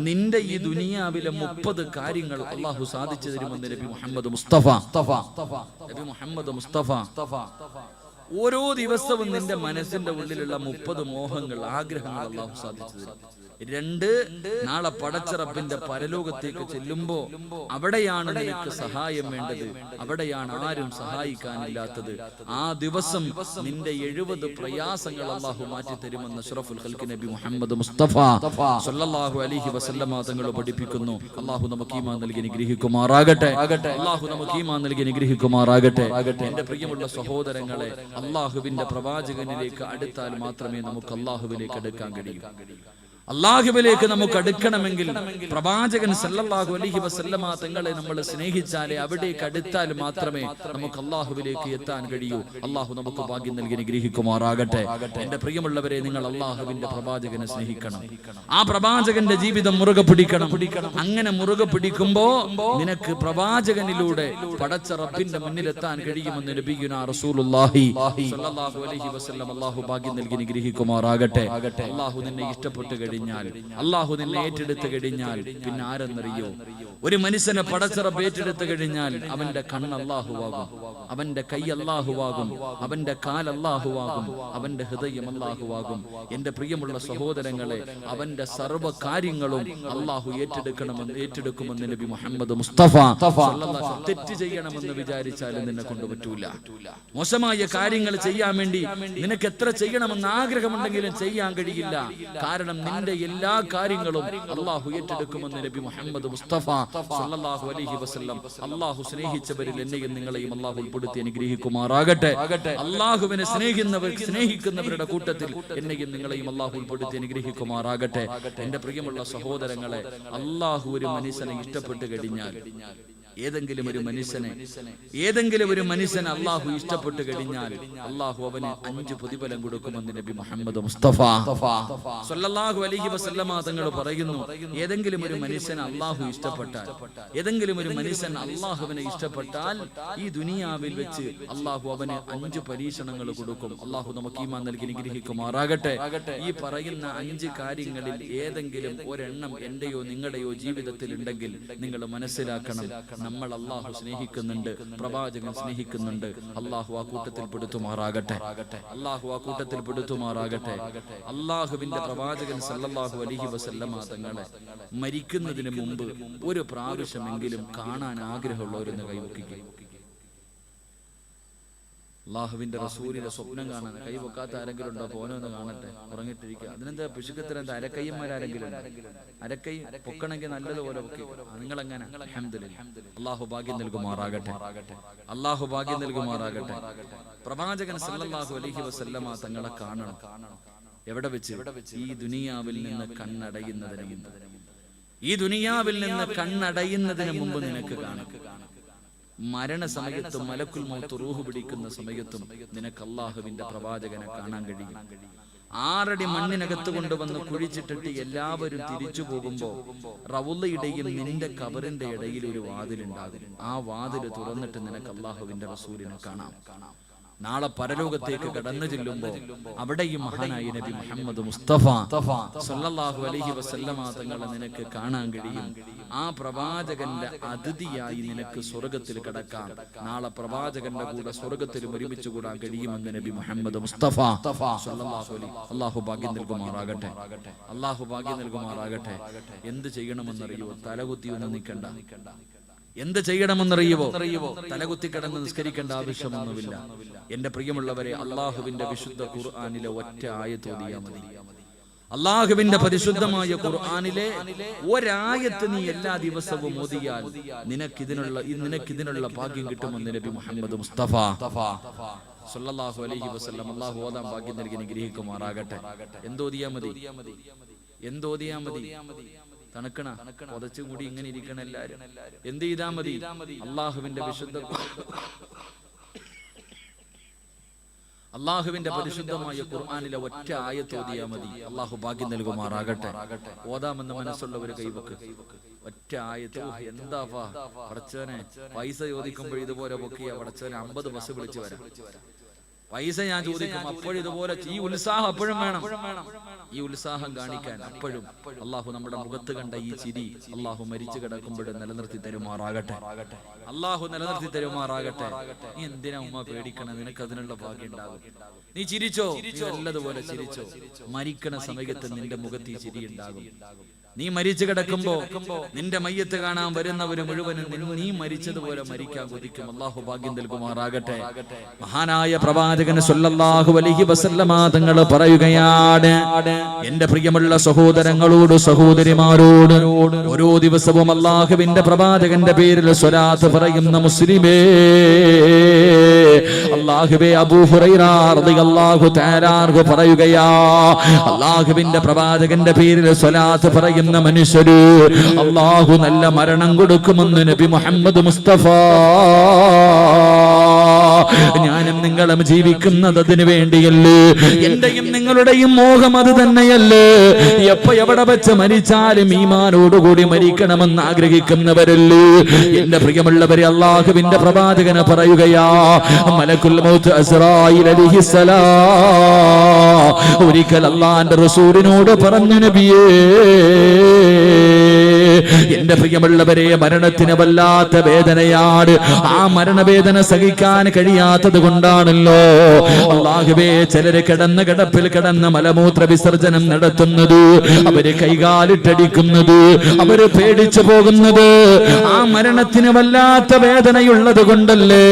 നിന്റെ ഈ ദുനിയാവിലെ 30 കാര്യങ്ങൾ അല്ലാഹു സാധിച്ചു തരുമെന്ന് നബി മുഹമ്മദ് മുസ്തഫ. നബി മുഹമ്മദ് മുസ്തഫ ഓരോ ദിവസവും നിന്റെ മനസ്സിന്റെ ഉള്ളിലുള്ള 30 മോഹങ്ങൾ ആഗ്രഹങ്ങൾ അല്ലാഹു സാധിച്ചു തരും. 2, നാളെ പടച്ചറപ്പിന്റെ പരലോകത്തേക്ക് ചെല്ലുമ്പോ അവിടെയാണ് നിനക്ക് സഹായം വേണ്ടത്, അവിടെയാണ് ആരും സഹായിക്കാനില്ലാത്തത്. ആ ദിവസം നിന്റെ 70 പ്രയാസങ്ങൾ അല്ലാഹു മാറ്റി തരുമെന്ന് അഷ്റഫുൽ ഖൽഖ് നബി മുഹമ്മദ് മുസ്തഫ സല്ലല്ലാഹു അലൈഹി വസല്ലമ തങ്ങൾ പഠിപ്പിക്കുന്നു. അല്ലാഹു നമുക്ക് ഈമാൻ നൽകി അനുഗ്രഹിക്കുമാറാകട്ടെ. അല്ലാഹു നമുക്ക് ഈമാൻ നൽകി അനുഗ്രഹിക്കുമാറാകട്ടെ. എന്റെ പ്രിയമുള്ള സഹോദരങ്ങളെ, അല്ലാഹുവിന്റെ പ്രവാചകനിലേക്ക് അടുത്താൽ മാത്രമേ നമുക്ക് അല്ലാഹുവിലേക്ക് അടുക്കാൻ കഴിയൂ. അല്ലാഹുവിലേക്ക് നമുക്ക് അടുക്കണമെങ്കിൽ പ്രവാചകൻ സല്ലല്ലാഹു അലൈഹി വസല്ലമ തങ്ങളെ നമ്മൾ സ്നേഹിച്ചാലേ, അവിടേക്ക് അടുത്താൽ മാത്രമേ നമുക്ക് അല്ലാഹുവിലേക്ക് എത്താൻ കഴിയൂ. അല്ലാഹു നമുക്ക് ഭാഗ്യം നൽകി അനുഗ്രഹിക്കുമാറാകട്ടെ. എന്റെ പ്രിയമുള്ളവരെ, നിങ്ങൾ അല്ലാഹുവിന്റെ പ്രവാചകനെ സ്നേഹിക്കണം, ആ പ്രവാചകന്റെ ജീവിതം മുറുകെ പിടിക്കണം. അങ്ങനെ മുറുകെ പിടിക്കുമ്പോ നിനക്ക് പ്രവാചകനിലൂടെ പടച്ച റബ്ബിന്റെ മുന്നിലെത്താൻ കഴിയുമെന്ന് നബിയുനാ റസൂലുള്ളാഹി സ്വല്ലല്ലാഹു അലൈഹി വസല്ലം അല്ലാഹു ഭാഗ്യം നൽകി അനുഗ്രഹിക്കുമാറാകട്ടെ. അല്ലാഹു നിന്നെ ഇഷ്ടപ്പെട്ട് കഴിഞ്ഞാൽ, അള്ളാഹു നിന്നെ ഏറ്റെടുത്തു കഴിഞ്ഞാൽ പിന്നെ ആരെന്നറിയോ? ഒരു മനുഷ്യനെ പടച്ചിറപ്പ് ഏറ്റെടുത്തു കഴിഞ്ഞാൽ അവന്റെ കണ്ണ് അല്ലാഹുവാകും, അവന്റെ കൈ അല്ലാഹുവാകും, അവന്റെ കാൽ അല്ലാഹുവാകും, അവന്റെ ഹൃദയം അല്ലാഹുവാകും. എന്റെ പ്രിയമുള്ള സഹോദരങ്ങളെ, അവന്റെ സർവ്വ കാര്യങ്ങളും അള്ളാഹു ഏറ്റെടുക്കുമെന്ന് നബി മുഹമ്മദ് മുസ്തഫ തെറ്റ് ചെയ്യണമെന്ന് വിചാരിച്ചാലും നിന്നെ കൊണ്ട് പറ്റൂല. മോശമായ കാര്യങ്ങൾ ചെയ്യാൻ വേണ്ടി നിനക്ക് എത്ര ചെയ്യണമെന്ന് ആഗ്രഹമുണ്ടെങ്കിലും ചെയ്യാൻ കഴിയില്ല. കാരണം നിന്റെ എല്ലാ കാര്യങ്ങളും അള്ളാഹു ഏറ്റെടുക്കുമെന്ന് നബി മുഹമ്മദ് മുസ്തഫ സല്ലല്ലാഹു അലൈഹി വസല്ലം. അള്ളാഹു സ്നേഹിച്ചവരിൽ എന്നെയും നിങ്ങളെയും അള്ളാഹു ഉൾപ്പെടുത്തി അനുഗ്രഹിക്കുമാറാകട്ടെ. അള്ളാഹുവിനെ സ്നേഹിക്കുന്നവരുടെ കൂട്ടത്തിൽ എന്നെയും നിങ്ങളെയും അള്ളാഹു ഉൾപ്പെടുത്തി അനുഗ്രഹിക്കുമാറാകട്ടെ. എന്റെ പ്രിയമുള്ള സഹോദരങ്ങളെ, അള്ളാഹു ഒരു മനുഷ്യനെ ഇഷ്ടപ്പെട്ടു കഴിഞ്ഞാൽ, ഏതെങ്കിലും ഒരു മനുഷ്യനെ അള്ളാഹു ഇഷ്ടപ്പെട്ടു കഴിഞ്ഞാൽ അള്ളാഹു അവന് 5 പ്രതിഫലം കൊടുക്കുമെന്ന് നബി മുഹമ്മദ് മുസ്തഫ സല്ലല്ലാഹു അലൈഹി വസല്ലമ തങ്ങൾ പറയുന്നു. ഏതെങ്കിലും ഒരു മനുഷ്യനെ അള്ളാഹു ഇഷ്ടപ്പെട്ടാൽ, ഏതെങ്കിലും ഒരു മനുഷ്യൻ അള്ളാഹുവിനെ ഇഷ്ടപ്പെട്ടാൽ ഈ ദുനിയാവിൽ വെച്ച് അള്ളാഹു അവന് 5 പരീക്ഷണങ്ങൾ കൊടുക്കും. അള്ളാഹു നമുക്ക് ഈമാൻ നൽകി അനുഗ്രഹിക്കുമാറാകട്ടെ. ഈ പറയുന്ന 5 കാര്യങ്ങളിൽ ഏതെങ്കിലും ഒരെണ്ണം എന്റെയോ നിങ്ങളുടെയോ ജീവിതത്തിൽ ഉണ്ടെങ്കിൽ നിങ്ങൾ മനസ്സിലാക്കണം, നമ്മൾ അള്ളാഹു സ്നേഹിക്കുന്നുണ്ട്, പ്രവാചകൻ സ്നേഹിക്കുന്നുണ്ട്. അള്ളാഹു ആ കൂട്ടത്തിൽ പെടുത്തുമാറാകട്ടെ. അള്ളാഹുവിന്റെ പ്രവാചകൻ സല്ലല്ലാഹു അലൈഹി വസല്ലമ തങ്ങളെ മരിക്കുന്നതിന് മുമ്പ് ഒരു പ്രാവശ്യമെങ്കിലും കാണാൻ ആഗ്രഹമുള്ളവരെന്ന് കൈവക്കിക്കും. അള്ളാഹുവിന്റെ റസൂലിന്റെ സ്വപ്നം കാണാൻ കൈവക്കാത്ത ആരെങ്കിലും ഉണ്ടോ? പോനൊന്ന് കാണട്ടെ, ഉറങ്ങിട്ടിരിക്കുക. അതിനെന്താ പിശുക്കത്തിനെന്താ? അരക്കയ്യന്മാരാരെങ്കിലും അരക്കൈ പൊക്കണമെങ്കിൽ നല്ലതുപോലെ പൊക്കി. നിങ്ങളെങ്ങനെ? അൽഹംദുലില്ലാഹ്. അള്ളാഹു ഭാഗ്യം നൽകുമാറാകട്ടെ. പ്രവാചകൻ സല്ലല്ലാഹു അലൈഹി വസല്ലമ തങ്ങളെ കാണണം. എവിടെ വെച്ച്? ഈ ദുനിയാവിൽ നിന്ന് കണ്ണടയുന്നതിന് മുമ്പ് നിനക്ക് കാണാം. മരണസമയത്തും മലക്കുൽ മൗത്ത് റൂഹ് പിടിക്കുന്ന സമയത്തും നിനക്ക് അള്ളാഹുവിന്റെ പ്രവാചകനെ കാണാൻ കഴിയും. 6 അടി മണ്ണിനകത്ത് കൊണ്ടുവന്ന് കുഴിച്ചിട്ടിട്ട് എല്ലാവരും തിരിച്ചു പോകുമ്പോ റൗളയുടെയും നിന്റെ ഖബറിന്റെ ഇടയിൽ ഒരു വാതിലുണ്ടാകും. ആ വാതില് തുറന്നിട്ട് നിനക്ക് അള്ളാഹുവിന്റെ റസൂലിനെ കാണാം. നാളെ പരലോകത്തേക്ക് കടന്നു ചെല്ലുമ്പോ അവിടെയും മഹാനായ നബി മുഹമ്മദ് മുസ്തഫ സല്ലല്ലാഹു അലൈഹി വസല്ലമ തങ്ങളെ നിനക്ക് കാണാൻ കഴിയും. ആ പ്രവാചകന്റെ അതിഥിയായി നിനക്ക് സ്വർഗത്തിൽ കടക്കാം. നാളെ പ്രവാചകന്റെ കൂടെ സ്വർഗത്തിൽ ഒരുമിച്ച് കൂടാൻ കഴിയുമെന്ന് നബി മുഹമ്മദ് മുസ്തഫ സല്ലല്ലാഹു അലൈഹി. അല്ലാഹു ഭാഗ്യം നൽകുമാറാകട്ടെ. എന്ത് ചെയ്യണമെന്നറിയോ? തലകുത്തി ഒന്നും നിൽക്കണ്ട. എന്ത് ചെയ്യണമെന്നറിയുവോ? തലകുത്തി കിടന്ന് നിസ്കരിക്കേണ്ട ആവശ്യമൊന്നുമില്ല. എന്റെ പ്രിയമുള്ളവരെ, അള്ളാഹുവിന്റെ വിശുദ്ധ ഖുർആനിലെ ഒറ്റ ആയത്ത് ഓതിയാൽ മതി. അള്ളാഹുവിന്റെ പരിശുദ്ധമായ ഖുർആനിലെ ഒരായത്ത് നീ എല്ലാ ദിവസവും ഓതിയാൽ നിനക്കിതിനുള്ള ഭാഗ്യം കിട്ടുമെന്ന് നബി മുഹമ്മദ് മുസ്തഫ സല്ലല്ലാഹു അലൈഹി വസല്ലം. അള്ളാഹു ഓതാൻ ഭാഗ്യം നൽകി അനുഗ്രഹിക്കുമാറാകട്ടെ. എന്തോതിയാ മതി? തണുക്കണ പുതച്ചു കൂടി ഇങ്ങനെ ഇരിക്കണ എല്ലാരും. എന്ത് ചെയ്താ മതി? അള്ളാഹുവിന്റെ പരിശുദ്ധമായ ഖുർആനിലെ ഒറ്റ ആയത്ത് ഓതിയാ മതി. അള്ളാഹു ഭാഗ്യം നൽകുമാറാകട്ടെ. ഓതാമെന്ന് മനസ്സുള്ളവര് കൈവക്ക്. ഒറ്റ ആയത്ത്. എന്താ പടച്ചവനെ, പൈസ ചോദിക്കുമ്പോൾ ഇതുപോലെ പൊക്കിയ പടച്ചവനെ 50 ബസ് വിളിച്ചു വരാം. പൈസ ഞാൻ ചോദിക്കും, അപ്പോഴും ഇതുപോലെ ഈ ഉത്സാഹം എപ്പോഴും വേണം. ഈ ഉത്സാഹം കാണിക്കാൻ അപ്പോഴും അള്ളാഹു നമ്മുടെ മുഖത്ത് കണ്ട ഈ ചിരി അള്ളാഹു മരിച്ചു കിടക്കുമ്പോഴും നിലനിർത്തി തരുമാറാകട്ടെ. നീ എന്തിനാ ഉമ്മ പേടിക്കണം? നിനക്ക് അതിനുള്ള ഭാഗ്യം ഉണ്ടാകും. നീ ചിരിച്ചോ, നല്ലതുപോലെ ചിരിച്ചോ. മരിക്കണ സമയത്ത് നിന്റെ മുഖത്ത് ഈ ചിരി ഉണ്ടാകും. നീ മരിച്ചു കിടക്കുമ്പോ നിന്റെ മയ്യത്ത് കാണാൻ വരുന്നവര് മുഴുവനും നീ മരിച്ചതുപോലെ മരിക്കാൻ കൊതിക്കും. അള്ളാഹു ഭാഗ്യം നൽകുമാറാകട്ടെ. മഹാനായ പ്രവാചകൻ സല്ലല്ലാഹു അലൈഹി വസല്ലമ തങ്ങൾ പറയുകയാണ്, എന്റെ പ്രിയമുള്ള സഹോദരങ്ങളോട് സഹോദരിമാരോട്, ഓരോ ദിവസവും അള്ളാഹുവിന്റെ പ്രവാചകന്റെ പേരിൽ സ്വലാത്ത് പറയുന്ന മുസ്ലിമേ, അല്ലാഹുവേ, അബൂ ഹുറൈറ റളിയല്ലാഹു തആല അൻഹു പറയുകയാ, അല്ലാഹുവിന്റെ പ്രവാചകന്റെ പേരിൽ സ്വലാത്ത് പറയുന്ന മനുഷ്യര് അല്ലാഹു നല്ല മരണം കൊടുക്കുമെന്ന് നബി മുഹമ്മദ് മുസ്തഫ ഞാനും നിങ്ങളും ജീവിക്കുന്നത് അതിനു വേണ്ടിയല്ലേ? എന്റെയും നിങ്ങളുടെയും മോഹം അത് തന്നെയല്ലേ? എപ്പോ എവിടെ വെച്ച് മരിച്ചാലും ഈമാനോടുകൂടി മരിക്കണമെന്ന് ആഗ്രഹിക്കുന്നവരല്ലേ? എന്റെ പ്രിയമുള്ളവരെ, അല്ലാഹുവിന്റെ പ്രവാചകന് പറയുകയാ, മലക്കുൽ മൗത്ത് അസ്റായീൽ അലൈഹിസ്സലാം ഒരിക്കൽ അല്ലാഹുവിന്റെ റസൂലിനോട് പറഞ്ഞു, നബിയേ, എന്റെ പ്രിയമുള്ളവരെ, മരണത്തിന് വല്ലാത്ത വേദനയാണ്. ആ മരണവേദന സഹിക്കാൻ കഴിയാത്തത് കൊണ്ടാണല്ലോ അല്ലാഹുവേ ചിലര് കിടപ്പിൽ കിടന്ന് മലമൂത്ര വിസർജനം നടത്തുന്നത്, അവര് കൈകാലിട്ടടിക്കുന്നത്, അവര് പേടിച്ചു പോകുന്നത് ആ മരണത്തിന് വല്ലാത്ത വേദനയുള്ളത് കൊണ്ടല്ലേ?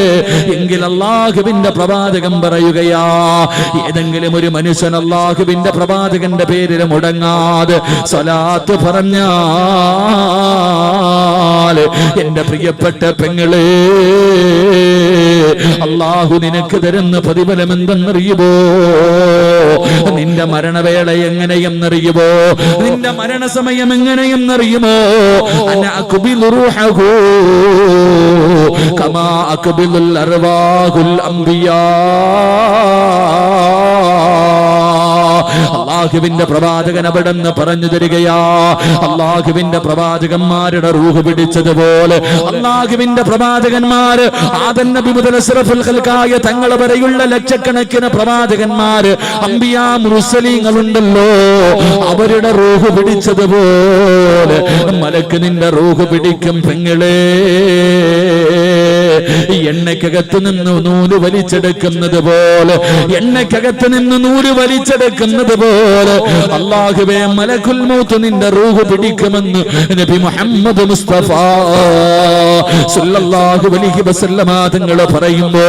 എങ്കിൽ അല്ലാഹുവിന്റെ പ്രവാചകൻ പറയുകയാ, ഏതെങ്കിലും ഒരു മനുഷ്യൻ അല്ലാഹുവിന്റെ പ്രവാചകന്റെ പേരിൽ മുടങ്ങാതെ സ്വലാത്ത് പറഞ്ഞാ, എന്റെ പ്രിയപ്പെട്ട പെങ്ങളെ, അല്ലാഹു നിനക്ക് തരുന്ന പ്രതിഫലം എന്തെന്നറിയുമോ? നിന്റെ മരണവേള എങ്ങനെയെന്നറിയുമോ? നിന്റെ മരണസമയം എങ്ങനെയെന്നറിയുമോ? അന അഖ്ബിലു റൂഹഹു കമാ അഖ്ബിലുൽ അർവാഹുൽ അംബിയാ. അല്ലാഹുവിന്റെ പ്രവാചകൻ അവിടെന്ന് പറഞ്ഞു തരികയാ, അല്ലാഹുവിന്റെ പ്രവാചകന്മാരുടെ റൂഹ് പിടിച്ചതുപോലെ അല്ലാഹുവിന്റെ പ്രവാചകന്മാര് ആദം നബി മുതൽ അസ്റഫുൽ ഖൽഖായ തങ്ങൾ വരെയുള്ള ലക്ഷക്കണക്കിന് പ്രവാചകന്മാര്, അംബിയാ, മുർസലീങ്ങളുണ്ടല്ലോ, അവരുടെ റൂഹ് പിടിച്ചതുപോലെ മലക്ക് നിന്റെ റൂഹ് പിടിക്കും പെങ്ങളെ. എണ്ണക്കകത്ത് നിന്ന് നൂല് വലിച്ചെടുക്കുന്നത് പോലെ, എണ്ണക്കകത്ത് നിന്ന് നൂല് വലിച്ചെടുക്കുന്നത് പോലെ അല്ലാഹുവേ മലക്കുൽ മൗത്ത് നിന്റെ റൂഹ് പിടിക്കുമെന്ന് നബി മുഹമ്മദ് മുസ്തഫ സല്ലല്ലാഹു അലൈഹി വസല്ലമ തങ്ങൾ പറയുമ്പോ,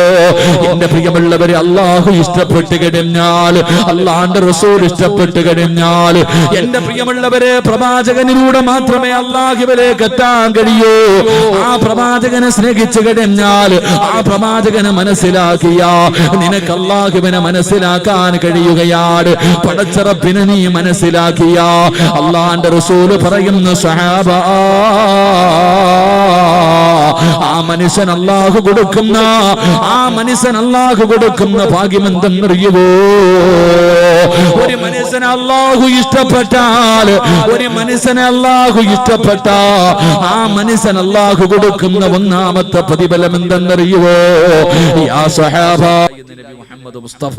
എന്റെ പ്രിയമുള്ളവരെ, അല്ലാഹു ഇഷ്ടപ്പെട്ട് കഴിഞ്ഞാൽ, അല്ലാഹുവിന്റെ റസൂൽ ഇഷ്ടപ്പെട്ട് കഴിഞ്ഞാൽ, എന്റെ പ്രിയമുള്ളവരെ, പ്രവാചകനിലൂടെ മാത്രമേ അല്ലാഹുവിലേക്ക് എത്താൻ കഴിയൂ. ആ പ്രവാചകനെ സ്നേഹിച്ചു കഴിഞ്ഞാൽ, ആ പ്രവാചകനെ മനസ്സിലാക്കിയ നിനക്ക് അല്ലാഹുവിനെ മനസ്സിലാക്കാൻ കഴിയുകയാണ്. പടച്ചറപ്പിനെ നീ മനസ്സിലാക്കിയ അല്ലാഹുവിന്റെ റസൂൽ പറയുന്നു, സഹാബ, ആ മനുഷ്യൻ അല്ലാഹു കൊടുക്കുന്ന, ആ മനുഷ്യൻ അല്ലാഹു കൊടുക്കുന്ന ഭാഗ്യം എന്തെന്നറിയുവോ? ഒരു മനുഷ്യനെ അല്ലാഹു ഇഷ്ടപ്പെട്ടാൽ, ഒരു മനുഷ്യനെ അല്ലാഹു ഇഷ്ടപ്പെട്ട ആ മനുഷ്യൻ അല്ലാഹു കൊടുക്കുന്ന ഒന്നാമത്തെ പ്രതിഫലം എന്തെന്നറിയുവോ? യാ സഹാബ, നബി മുഹമ്മദ് മുസ്തഫ,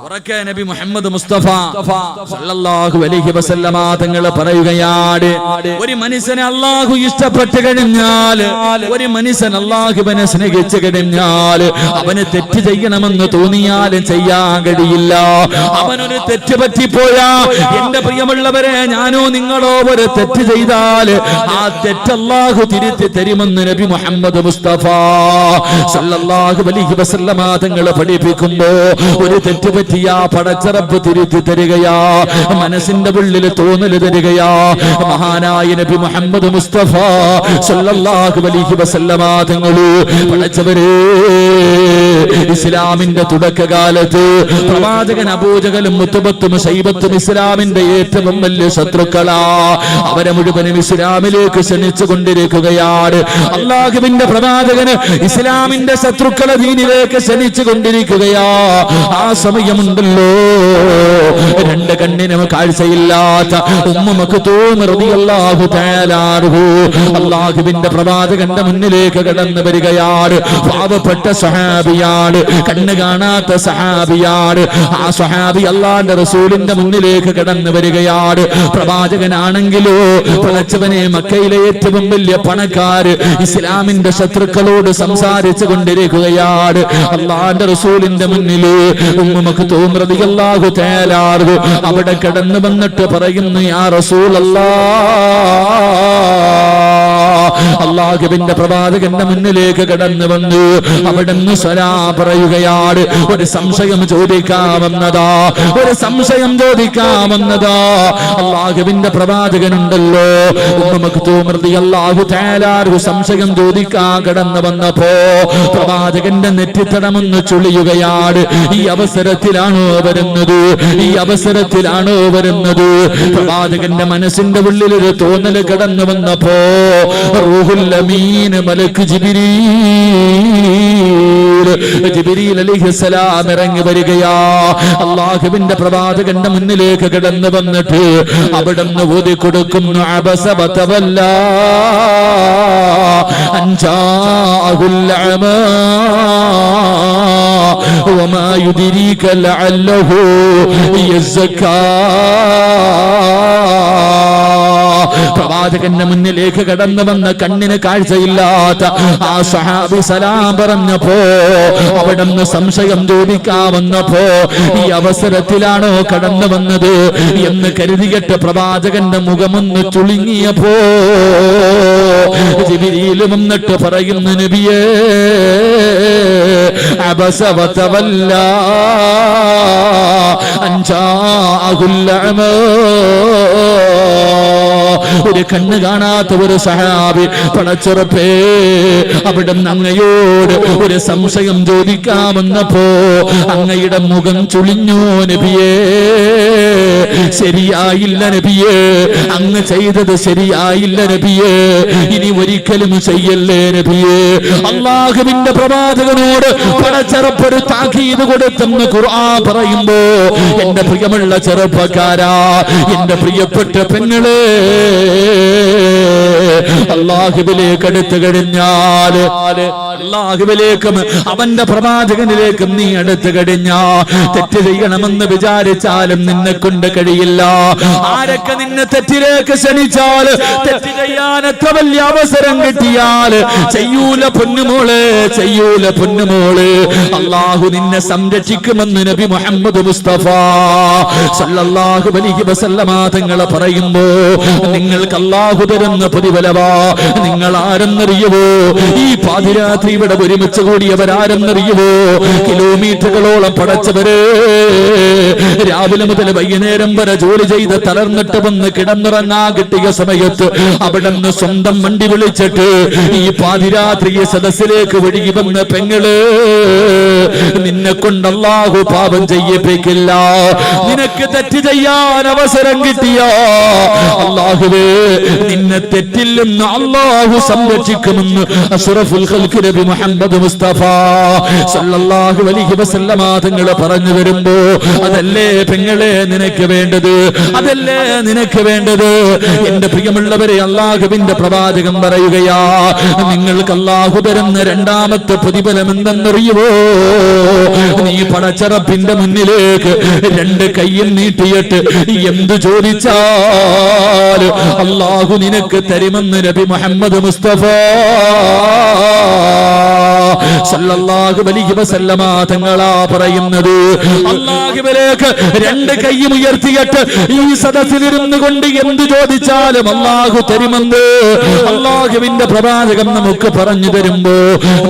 ഉറക്കെ നബി മുഹമ്മദ് മുസ്തഫ സല്ലല്ലാഹു അലൈഹി വസല്ലമ തങ്ങൾ പറയുകയാണ്, ഒരു മനുഷ്യനെ അല്ലാഹു ഇഷ്ടപ്പെട്ട് കഴിഞ്ഞാൽ, ഒരു മനുഷ്യൻ അല്ലാഹുവിനെ സ്നേഹിച്ചു കഴിഞ്ഞാൽ, അവന് തെറ്റ് ചെയ്യണമെന്ന് തോന്നിയാലും ചെയ്യാൻ കഴിയില്ല. അവനൊരു തെറ്റ് പറ്റിപ്പോയാ, എന്റെ പ്രിയമുള്ളവരെ, ഞാനോ നിങ്ങളോ ഒരു തെറ്റ് ചെയ്താൽ ആ തെറ്റ് അല്ലാഹു തിരുത്തി തരുമെന്ന് നബി മുഹമ്മദ് മുസ്തഫ സല്ലല്ലാഹു അലൈഹി വസല്ലമ തങ്ങൾ പഠിപ്പിക്കുമ്പോ, ഒരു തെറ്റ് പറ്റിയാ പടച്ചറപ്പ് തിരുത്തി തരികയാ, മനസ്സിന്റെ ഉള്ളിൽ തോന്നൽ തരികയാ. മഹാനായ നബി മുഹമ്മദ് മുസ്തഫ സല്ലല്ലാഹു അലൈഹി വസല്ലമ തങ്ങൾ പഠിച്ചവരെ, ഇസ്ലാമിന്റെ തുടക്കകാലത്ത് പ്രവാചകൻ അബൂജഹലും മുത്തുബത്തും ശൈബത്തും ഇസ്ലാമിന്റെ ഏറ്റവും വലിയ ശത്രുക്കളാ. അവരെ മുഴുവനും ഇസ്ലാമിലേക്ക് ക്ഷണിച്ചു കൊണ്ടിരിക്കുകയാണ്. അല്ലാഹുവിന്റെ പ്രവാചകന് ഇസ്ലാമിന്റെ ശത്രുക്കളെ ദീനിലേക്ക് ക്ഷണിച്ചു കൊണ്ടിരിക്കുകയാ. ആ സമയമുണ്ടല്ലോ, രണ്ട് കണ്ണിനും കാഴ്ചയില്ലാത്ത ഉമ്മു മക്തൂം റളിയല്ലാഹു തആല അൻഹു അല്ലാഹുവിന്റെ പ്രവാചകന്റെ മുന്നിലേക്ക് കടന്നു വരികയാണ്. പാവപ്പെട്ട സഹാബിയാണ്, കണ്ണ് കാണാത്ത സഹാബിയാണ്. ആ സഹാബി അല്ലാഹുവിന്റെ റസൂലിന്റെ മുന്നിലേക്ക് കടന്നു വരികയാണ്. പ്രവാചകനാണെങ്കിലോ പടച്ചവനെ, മക്കയിലെ ഏറ്റവും വലിയ പണക്കാര് ഇസ്ലാമിന്റെ ശത്രുക്കളോട് സംസാരിച്ചു കൊണ്ടിരിക്കുകയാണ്. അല്ലാഹുവിന്റെ റസൂലിന്റെ മുന്നില് ഉമ്മു മക്തൂം റളിയല്ലാഹു തആല അൻഹു അവിടെ കടന്നു വന്നിട്ട് പറയുന്നു, യാ റസൂലല്ലാഹ്, അല്ലാഹുവിന്റെ പ്രവാചകന്റെ മുന്നിലേക്ക് കടന്നു വന്നു. അവിടുന്ന് സലാം പറയുകയാണ്. ഒരു സംശയം ചോദിക്കാമെന്നതാ, ഒരു സംശയം ചോദിക്കാമെന്നതാ. അല്ലാഹുവിന്റെ പ്രവാചകനുണ്ടല്ലോ, ഉമ്മു മക്തൂം റളിയല്ലാഹു തആല അൻഹു സംശയം ചോദിക്കാൻ കടന്നു വന്നപ്പോ പ്രവാചകന്റെ നെറ്റിത്തടമൊന്ന് ചുളിയുകയാണ്. ഈ അവസരത്തിലാണോ വരുന്നത്? ഈ അവസരത്തിലാണോ വരുന്നത്? പ്രവാചകന്റെ മനസ്സിന്റെ ഉള്ളിൽ ഒരു തോന്നൽ കടന്നു വന്നപ്പോ റൂഹുൽ അമീൻ മലക്ക് ജിബ്രീൽ ജിബ്രീൽ അലൈഹിസ്സലാം ഇറങ്ങി വരികയാ. അല്ലാഹുവിന്റെ പ്രവാചകന്റെ മുന്നിലേക്ക് കടന്നു വന്നിട്ട് അവിടുന്ന് ഓതി കൊടുക്കുന്നു അബസ വതവല്ല അൻജാഅഹുൽ അമാ വമാ യുദ്രീക ലഅല്ലഹു യസ്സക്കാ. പ്രവാചകന്റെ മുന്നിലേക്ക് കടന്നു വന്ന കണ്ണിന് കാഴ്ചയില്ലാത്ത ആ സഹാബി സലാം പറഞ്ഞപ്പോ അവിടുന്ന് സംശയം ചോദിക്കാമെന്നപ്പോ ഈ അവസരത്തിലാണോ കടന്നു വന്നത് എന്ന് കരുതിയിട്ട് പ്രവാചകന്റെ മുഖമൊന്ന് ചുളുങ്ങിയപ്പോ ജിബ്രീൽ വന്നിട്ട് പറയുന്നു നബിയേ അബസ വതവല്ല അൻജാഅഹുൽ അമാ. ഒരു കണ്ണ് കാണാത്ത ഒരു സഹാബി പടച്ചുറപ്പേ അവിടുന്ന് അങ്ങയോട് ഒരു സംശയം ചോദിക്കാമെന്നപ്പോ അങ്ങയുടെ മുഖം ചുളിഞ്ഞു നബിയേ. ശരിയായില്ല നബിയേ, അങ്ങ് ചെയ്തത് ശരിയായില്ല നബിയേ, ഇനി ഒരിക്കലും ചെയ്യല്ലേ നബിയേ. അല്ലാഹുവിന്റെ പ്രവാചകനോട് പടച്ചറപ്പൊരു താക്കീത് കൊടുത്തെന്ന് ഖുർആൻ പറയുമ്പോ എന്റെ പ്രിയമുള്ള ചെറുപ്പക്കാരാ, എന്റെ പ്രിയപ്പെട്ട പെങ്ങളെ, അല്ലാഹുവിലേക്ക് അടുത്തു കഴിഞ്ഞാൽ അല്ലാഹുവിലേക്കും അവന്റെ പ്രവാചകനിലേക്കും നീ അടുത്തു കഴിഞ്ഞാ തെറ്റ് ചെയ്യണമെന്ന് വിചാരിച്ചാലും നിന്നെ കൊണ്ട് കഴിയില്ല. ആരൊക്കെ നിന്നെ തെറ്റിലേക്ക് ക്ഷണിച്ചാൽ തെറ്റ് ചെയ്യാൻ എത്ര വലിയ അവസരം കിട്ടിയാൽ ചെയ്യൂല പൊന്നുമോളെ, ചെയ്യൂല പൊന്നുമോളെ. അല്ലാഹു നിന്നെ സംരക്ഷിക്കുമെന്ന് നബി മുഹമ്മദ് മുസ്തഫ സല്ലല്ലാഹു അലൈഹി വസല്ലമ തങ്ങൾ പറയുമ്പോ നിങ്ങൾക്ക് അല്ലാഹു തരുന്ന പ്രതിഫലവാ. നിങ്ങൾ ആരെന്നറിയുവോ? ഈ പാതിരാത്രി ഇവിടെ ഒരുമിച്ച് കൂടിയവരാരെന്നറിയുവോ? കിലോമീറ്ററുകളോളം പടച്ചവര് രാവിലെ മുതൽ വൈകുന്നേരം വരെ ജോലി ചെയ്ത് തളർന്നിട്ട് വന്ന് കിടന്നുറങ്ങാൻ കിട്ടിയ സമയത്ത് അവിടുന്ന് സ്വന്തം വണ്ടി വിളിച്ചിട്ട് ഈ പാതിരാത്രി സദസ്സിലേക്ക് ഒഴുകി വന്ന പെങ്ങള്, നിന്നെ കൊണ്ട് അല്ലാഹു പാപം ചെയ്യിപ്പിക്കില്ല. നിനക്ക് തെറ്റ് ചെയ്യാൻ അവസരം കിട്ടിയ അല്ലാഹുവേ നിന്നെ തെറ്റില്ലെന്ന് അല്ലാഹു സംരക്ഷിക്കുമെന്ന് അഷ്റഫുൽ ഖൽഖ് നബി മുഹമ്മദ് മുസ്തഫ സല്ലല്ലാഹു അലൈഹി വസല്ലമ തങ്ങൾ പറഞ്ഞു വരുമ്പോ അതല്ലേ പെങ്ങളെ നിനക്ക് വേണ്ടത്, അതല്ലേ നിനക്ക് വേണ്ടത്. എന്റെ പ്രിയമുള്ളവരെ, അല്ലാഹുവിന്റെ പ്രവാചകൻ പറയുകയാ, നിങ്ങൾക്ക് അല്ലാഹു തരുന്ന രണ്ടാമത്തെ പ്രതിഫലം എന്തെന്നറിയുവോ? നീ പടച്ചറപ്പിന്റെ മുന്നിലേക്ക് രണ്ട് കൈയും നീട്ടിയിട്ട് എന്തു ചോദിച്ചാൽ അല്ലാഹു നിനക്ക് തരുമെന്ന് നബി മുഹമ്മദ് മുസ്തഫ സല്ലല്ലാഹു അലൈഹി വസല്ലമ തങ്ങളാ പറയുന്നത്. അല്ലാഹുവിലേക്ക് രണ്ട് കൈയും ഉയർത്തിയിട്ട് ഈ സദസ്സിലിരുന്നു കൊണ്ട് എന്തു ചോദിച്ചാലും അല്ലാഹു തരുമെന്ന് അല്ലാഹുവിന്റെ പ്രവാചകൻ നമുക്ക് പറഞ്ഞു തരുമ്പോ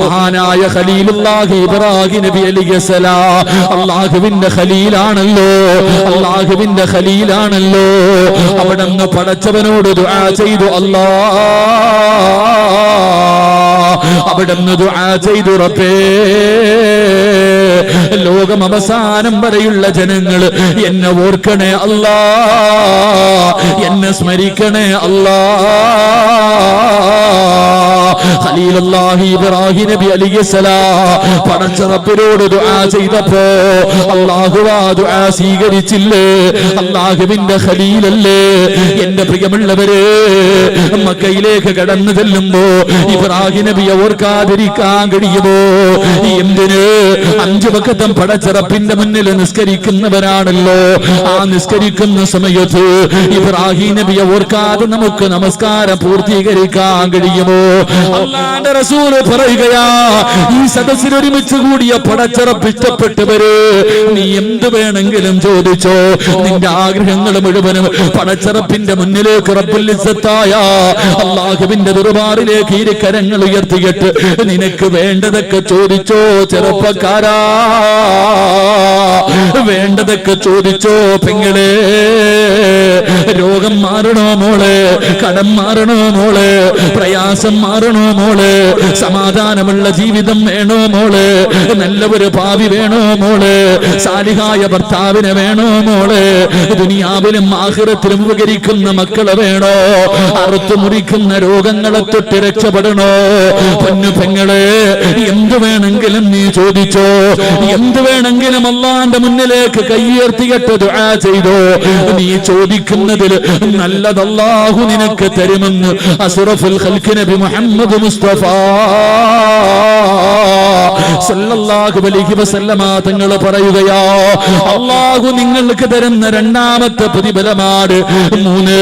മഹാനായ ഖലീലുല്ലാഹി ഇബ്രാഹിം നബി അലൈഹിസ്സലാം അല്ലാഹുവിന്റെ ഖലീലാണല്ലോ, അല്ലാഹുവിന്റെ ഖലീലാണല്ലോ. അവിടുന്ന് പടച്ചവനോട് ദുആ ചെയ്തു, അവിടുന്ന് ദുആ ചെയ്തു, റബ്ബേ ലോകം അവസാനം വരെയുള്ള ജനങ്ങൾ എന്നെ ഓർക്കണേ അല്ലാ, എന്നെ സ്മരിക്കണേ അല്ലാ. ഖലീലുല്ലാഹി ഇബ്രാഹിം നബി അലൈഹിസ്സലാം പടച്ച റബ്ബിനോട് ദുആ ചെയ്തപ്പോ അല്ലാഹു ആ ദുആ സ്വീകരിച്ചില്ലേ? അല്ലാഹുവിന്റെ ഖലീലല്ലേ? എന്റെ പ്രിയമുള്ളവരെ, മക്കയിലേക്ക് കടന്നു ചെല്ലുമ്പോ ഇബ്രാഹിം നബിയെ ഓർക്കാതിരിക്കാൻ കഴിയുമോ? എന്തിന്? 5 വഖത്തും പടച്ച റബ്ബിന്റെ മുന്നിൽ നിസ്കരിക്കുന്നവരാണല്ലോ. ആ നിസ്കരിക്കുന്ന സമയത്ത് ഇബ്രാഹിം നബിയെ ഓർക്കാതെ നമുക്ക് നമസ്കാരം പൂർത്തീകരിക്കാൻ കഴിയുമോ? അല്ലാഹുവിന്റെ റസൂൽ പറയുകയാ, ഈ സദസ്സിൽ ഒരുമിച്ച് കൂടിയ പടച്ചറപ്പ് ഇഷ്ടപ്പെട്ടവര്, നീ എന്ത് വേണമെങ്കിലും ചോദിച്ചോ, നിന്റെ ആഗ്രഹങ്ങൾ മുഴുവനും പടച്ചറപ്പിന്റെ മുന്നിലേക്ക് റബ്ബുൽ ഇസ്സത്തായ അല്ലാഹുവിന്റെ ദർബാറിലേക്ക് ഇരിക്കരങ്ങൾ ഉയർത്തിയിട്ട് നിനക്ക് വേണ്ടതൊക്കെ ചോദിച്ചോ ചെറുപ്പക്കാരാ, വേണ്ടതൊക്കെ ചോദിച്ചോ പെങ്ങളെ. രോഗം മാറണോ മോളെ, കടം മാറണോ മോളെ, പ്രയാസം മാറണോ മാറണോ മോള്? സമാധാനമുള്ള ജീവിതം വേണോ മോള്? നല്ല ഒരു ഭാവി വേണോ മോള്? സാലിഹായ ഭർത്താവിനെ വേണോ മോള്? ദുനിയാവിലും ആഖിറത്തിലും ഉപകരിക്കുന്ന മക്കളെ വേണോ? അറുത്തു മുറിക്കുന്ന രോഗങ്ങളെ തൊട്ട് രക്ഷപ്പെടണോ? പൊന്നു പെങ്ങളെ, എന്ത് വേണമെങ്കിലും നീ ചോദിച്ചോ, എന്ത് വേണമെങ്കിലും അല്ലാഹുവിന്റെ മുന്നിലേക്ക് കയ്യുയർത്തിയിട്ട് ദുആ ചെയ്തോ. നീ ചോദിക്കുന്നതിൽ നല്ലത് അല്ലാഹു നിനക്ക് തരുമെന്ന് അസ്റഫുൽ ഖൽഖ് നബി മുഹമ്മദ് മുസ്തഫ സല്ലല്ലാഹു അലൈഹി വസല്ലമ തങ്ങൾ പറയുകയാ, അല്ലാഹു നിങ്ങൾക്ക് തരുന്ന രണ്ടാമത്തെ പ്രതിഫലമാണ് 3.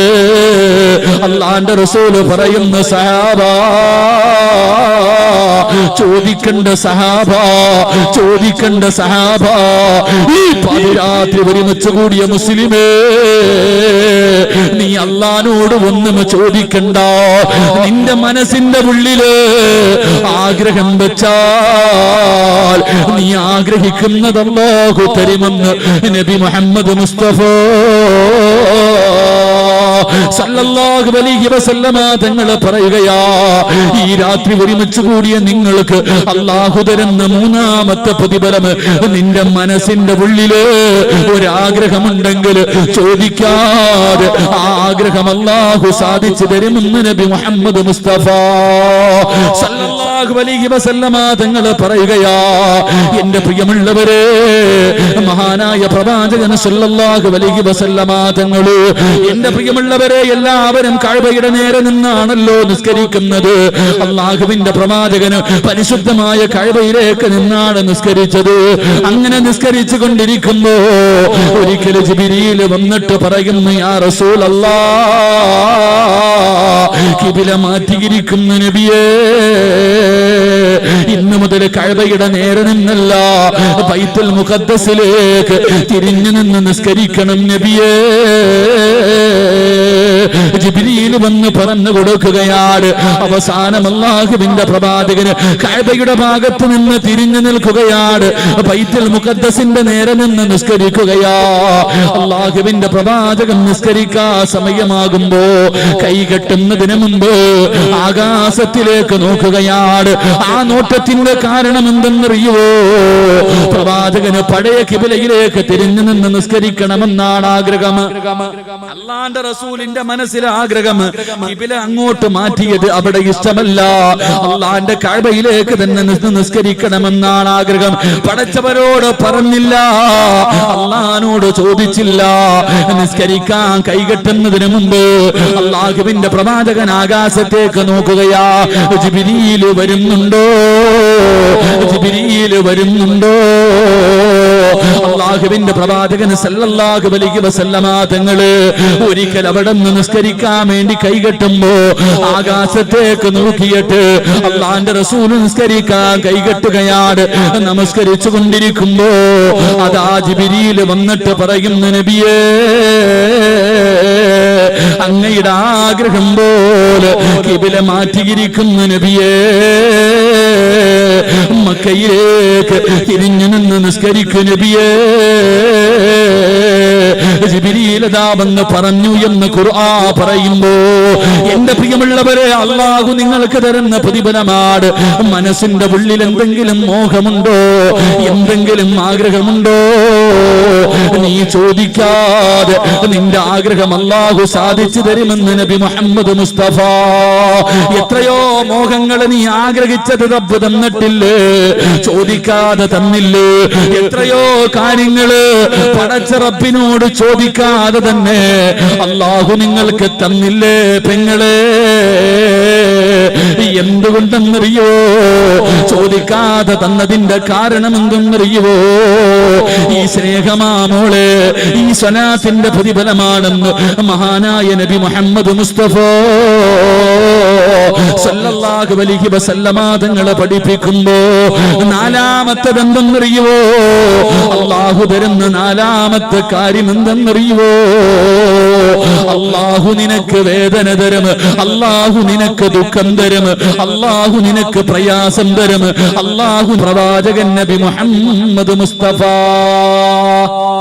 അല്ലാഹുവിന്റെ റസൂൽ പറയുന്ന സഹാബ, ചോദിക്കണ്ട സഹാബ, ചോദിക്കണ്ട സഹാബ, ഈ പാതിരാത്രി ഒരുമിച്ച് കൂടിയ മുസ്ലിമേ, നീ അല്ലാഹുവോട് ഒന്നും ചോദിക്കണ്ട. നിന്റെ മനസ്സിന്റെ ഉള്ളില് ആഗ്രഹം വെച്ചാൽ നീ ആഗ്രഹിക്കുന്നത് അല്ലാഹു തരുമെന്ന് നബി മുഹമ്മദ് മുസ്തഫ സല്ലല്ലാഹു അലൈഹി വസല്ലമ തങ്ങൾ പറയുകയാ, ഈ രാത്രി ഒരുമിച്ച് കൂടിയ നിങ്ങൾക്ക് അല്ലാഹു തരുന്ന 3ാമത്തെ പ്രതിഫലം, നിന്റെ മനസ്സിന്റെ ഉള്ളില് ഒരാഗ്രഹമുണ്ടെങ്കിൽ ചോദിക്കാതെ ആ ആഗ്രഹം അല്ലാഹു സാധിച്ചു തരുമെന്ന് നബി മുഹമ്മദ് മുസ്തഫ സല്ലല്ലാഹു അലൈഹി വസല്ലമ തങ്ങൾ പറയുകയാ. എന്റെ പ്രിയമുള്ളവരെ, മഹാനായ പ്രവാചകൻ സല്ലല്ലാഹു അലൈഹി വസല്ലമ തങ്ങൾ, എന്റെ പ്രിയമുള്ളവരെ, എല്ലാവരും കഅബയുടെ നേരെ നിന്നാണല്ലോ നിസ്കരിക്കുന്നത്. അല്ലാഹുവിന്റെ പ്രവാചകന് പരിശുദ്ധമായ കഅബയിലേക്ക് നിന്നാണ് നിസ്കരിച്ചത്. അങ്ങനെ നിസ്കരിച്ചു കൊണ്ടിരിക്കുമ്പോ ഒരിക്കൽ ജിബ്രീൽ വന്നിട്ട് പറയുന്നു, യാ റസൂലല്ലാഹ്, ഖിബില മാറ്റിയിരിക്കുന്നു നബിയേ, ഇന്നു മുതൽ കഅബയുടെ നേരെ നിന്നല്ല ബൈത്തുൽ മുഖദ്ദസിലേക്ക് തിരിഞ്ഞു നിന്ന് നിസ്കരിക്കണം നബിയേ. ജിബ്രീൽ വന്ന് പറഞ്ഞു കൊടുക്കുകയാണ്. അവസാനം അല്ലാഹുവിന്റെ പ്രവാചകന് കഅബയുടെ ഭാഗത്ത് നിന്ന് തിരിഞ്ഞു നിൽക്കുകയാണ്, ബൈത്തുൽ മുഖദ്ദസിന്റെ നേരെ നിന്ന് നിസ്കരിക്കുകയാ. അല്ലാഹുവിന്റെ പ്രവാചകൻ നിസ്കരിക്കാൻ സമയമാകുമ്പോ കൈകെട്ടുന്നതിന് മുമ്പ് ആകാശത്തിലേക്ക് നോക്കുകയാണ്. ആ നോട്ടത്തിന്റെ കാരണം എന്തെന്നറിയുവോ? പ്രവാചകന് പഴയ ഖിബലയിലേക്ക് തിരിഞ്ഞു നിന്ന് നിസ്കരിക്കണമെന്നാണ് ആഗ്രഹം. അല്ലാഹുവിന്റെ റസൂലിന്റെ മനസ്സിലെ ആഗ്രഹം ഖിബല അങ്ങോട്ട് മാറ്റിയത് അവിടെ ഇഷ്ടമല്ല, അല്ലാഹുവിന്റെ കഅബയിലേക്ക് തന്നെ നിസ്കരിക്കണമെന്നാണ് ആഗ്രഹം. പടച്ചവരോട് പറഞ്ഞില്ല, അല്ലാഹുവിനോട് ചോദിച്ചില്ല. നിസ്കരിക്കാൻ കൈകെട്ടുന്നതിന് മുമ്പ് അല്ലാഹുവിന്റെ പ്രവാചകൻ ആകാശത്തേക്ക് നോക്കുകയാ. ജിബ്രീൽ വരുന്നുണ്ടോ? ജിബ്രീൽ വരുന്നുണ്ടോ? അല്ലാഹുവിന്റെ പ്രവാചകൻ സല്ലല്ലാഹു അലൈഹി വസല്ലമ തങ്ങള് ഒരിക്കൽ അവിടെ നിന്ന് നിസ്കരിക്കാൻ വേണ്ടി കൈകെട്ടുമ്പോ ആകാശത്തേക്ക് നോക്കിയിട്ട് അല്ലാഹുവിന്റെ റസൂൽ നിസ്കരിക്കാൻ കൈകെട്ടുകയാണ്. നമസ്കരിച്ചു കൊണ്ടിരിക്കുമ്പോ അതാ ജിബ്രീൽ വന്നിട്ട് പറയുന്നു, നബിയേ, അങ്ങയുടെ ആഗ്രഹം പോലെ ഖിബല മാറ്റിയിരിക്കുന്നു നബിയേ, മക്കയിലേക്ക് തിരിഞ്ഞു നിന്ന് നിസ്കരിക്കു നബിയേ. ജിബ്രീൽ വന്ന് പറഞ്ഞു എന്ന് ഖുർആൻ പറയുമ്പോ, എന്റെ പ്രിയമുള്ളവരെ, അല്ലാഹു നിങ്ങൾക്ക് തരുന്ന പ്രതിഫലമാണ്. മനസ്സിന്റെ ഉള്ളിൽ എന്തെങ്കിലും മോഹമുണ്ടോ, എന്തെങ്കിലും ആഗ്രഹമുണ്ടോ, നീ ചോദിക്കാതെ നിന്റെ ആഗ്രഹം അല്ലാഹു സാധിച്ചു തരുമെന്ന് നബി മുഹമ്മദ് മുസ്തഫ. എത്രയോ മോഹങ്ങൾ നീ ആഗ്രഹിച്ചത് റബ്ബ് തന്നിട്ടില്ലേ, ചോദിക്കാതെ തന്നില്ലേ? എത്രയോ കാര്യങ്ങള് പടച്ച റബ്ബിനോട് ചോദിക്കാതെ തന്നെ അല്ലാഹു നിങ്ങൾക്ക് തന്നില്ലേ പെങ്ങളെ? എന്തുകൊണ്ടെന്നറിയോ? ചോദിക്കാതെ തന്നതിന്റെ കാരണം എന്തെന്നറിയോ? ഈ സ്നേഹമാമോളെ, ഈ സ്വലാത്തിന്റെ പ്രതിഫലമാണെന്ന് മഹാനായ നബി മുഹമ്മദ് മുസ്തഫ സല്ലല്ലാഹു അലൈഹി വസല്ലമ തങ്ങളെ പഠിപ്പിക്കുമ്പോ നാലാമത്തെ എന്തെന്നറിയോ? അല്ലാഹു തരുന്ന നാലാമത്തെ കാര്യം എന്തെന്നറിയോ? അല്ലാഹു നിനക്ക് വേദന തരും, അല്ലാഹു നിനക്ക് ദുഃഖം തരും, അല്ലാഹു നിനക്ക് പ്രയാസം തരും. അല്ലാഹു പ്രവാചകൻ നബി മുഹമ്മദ് മുസ്തഫ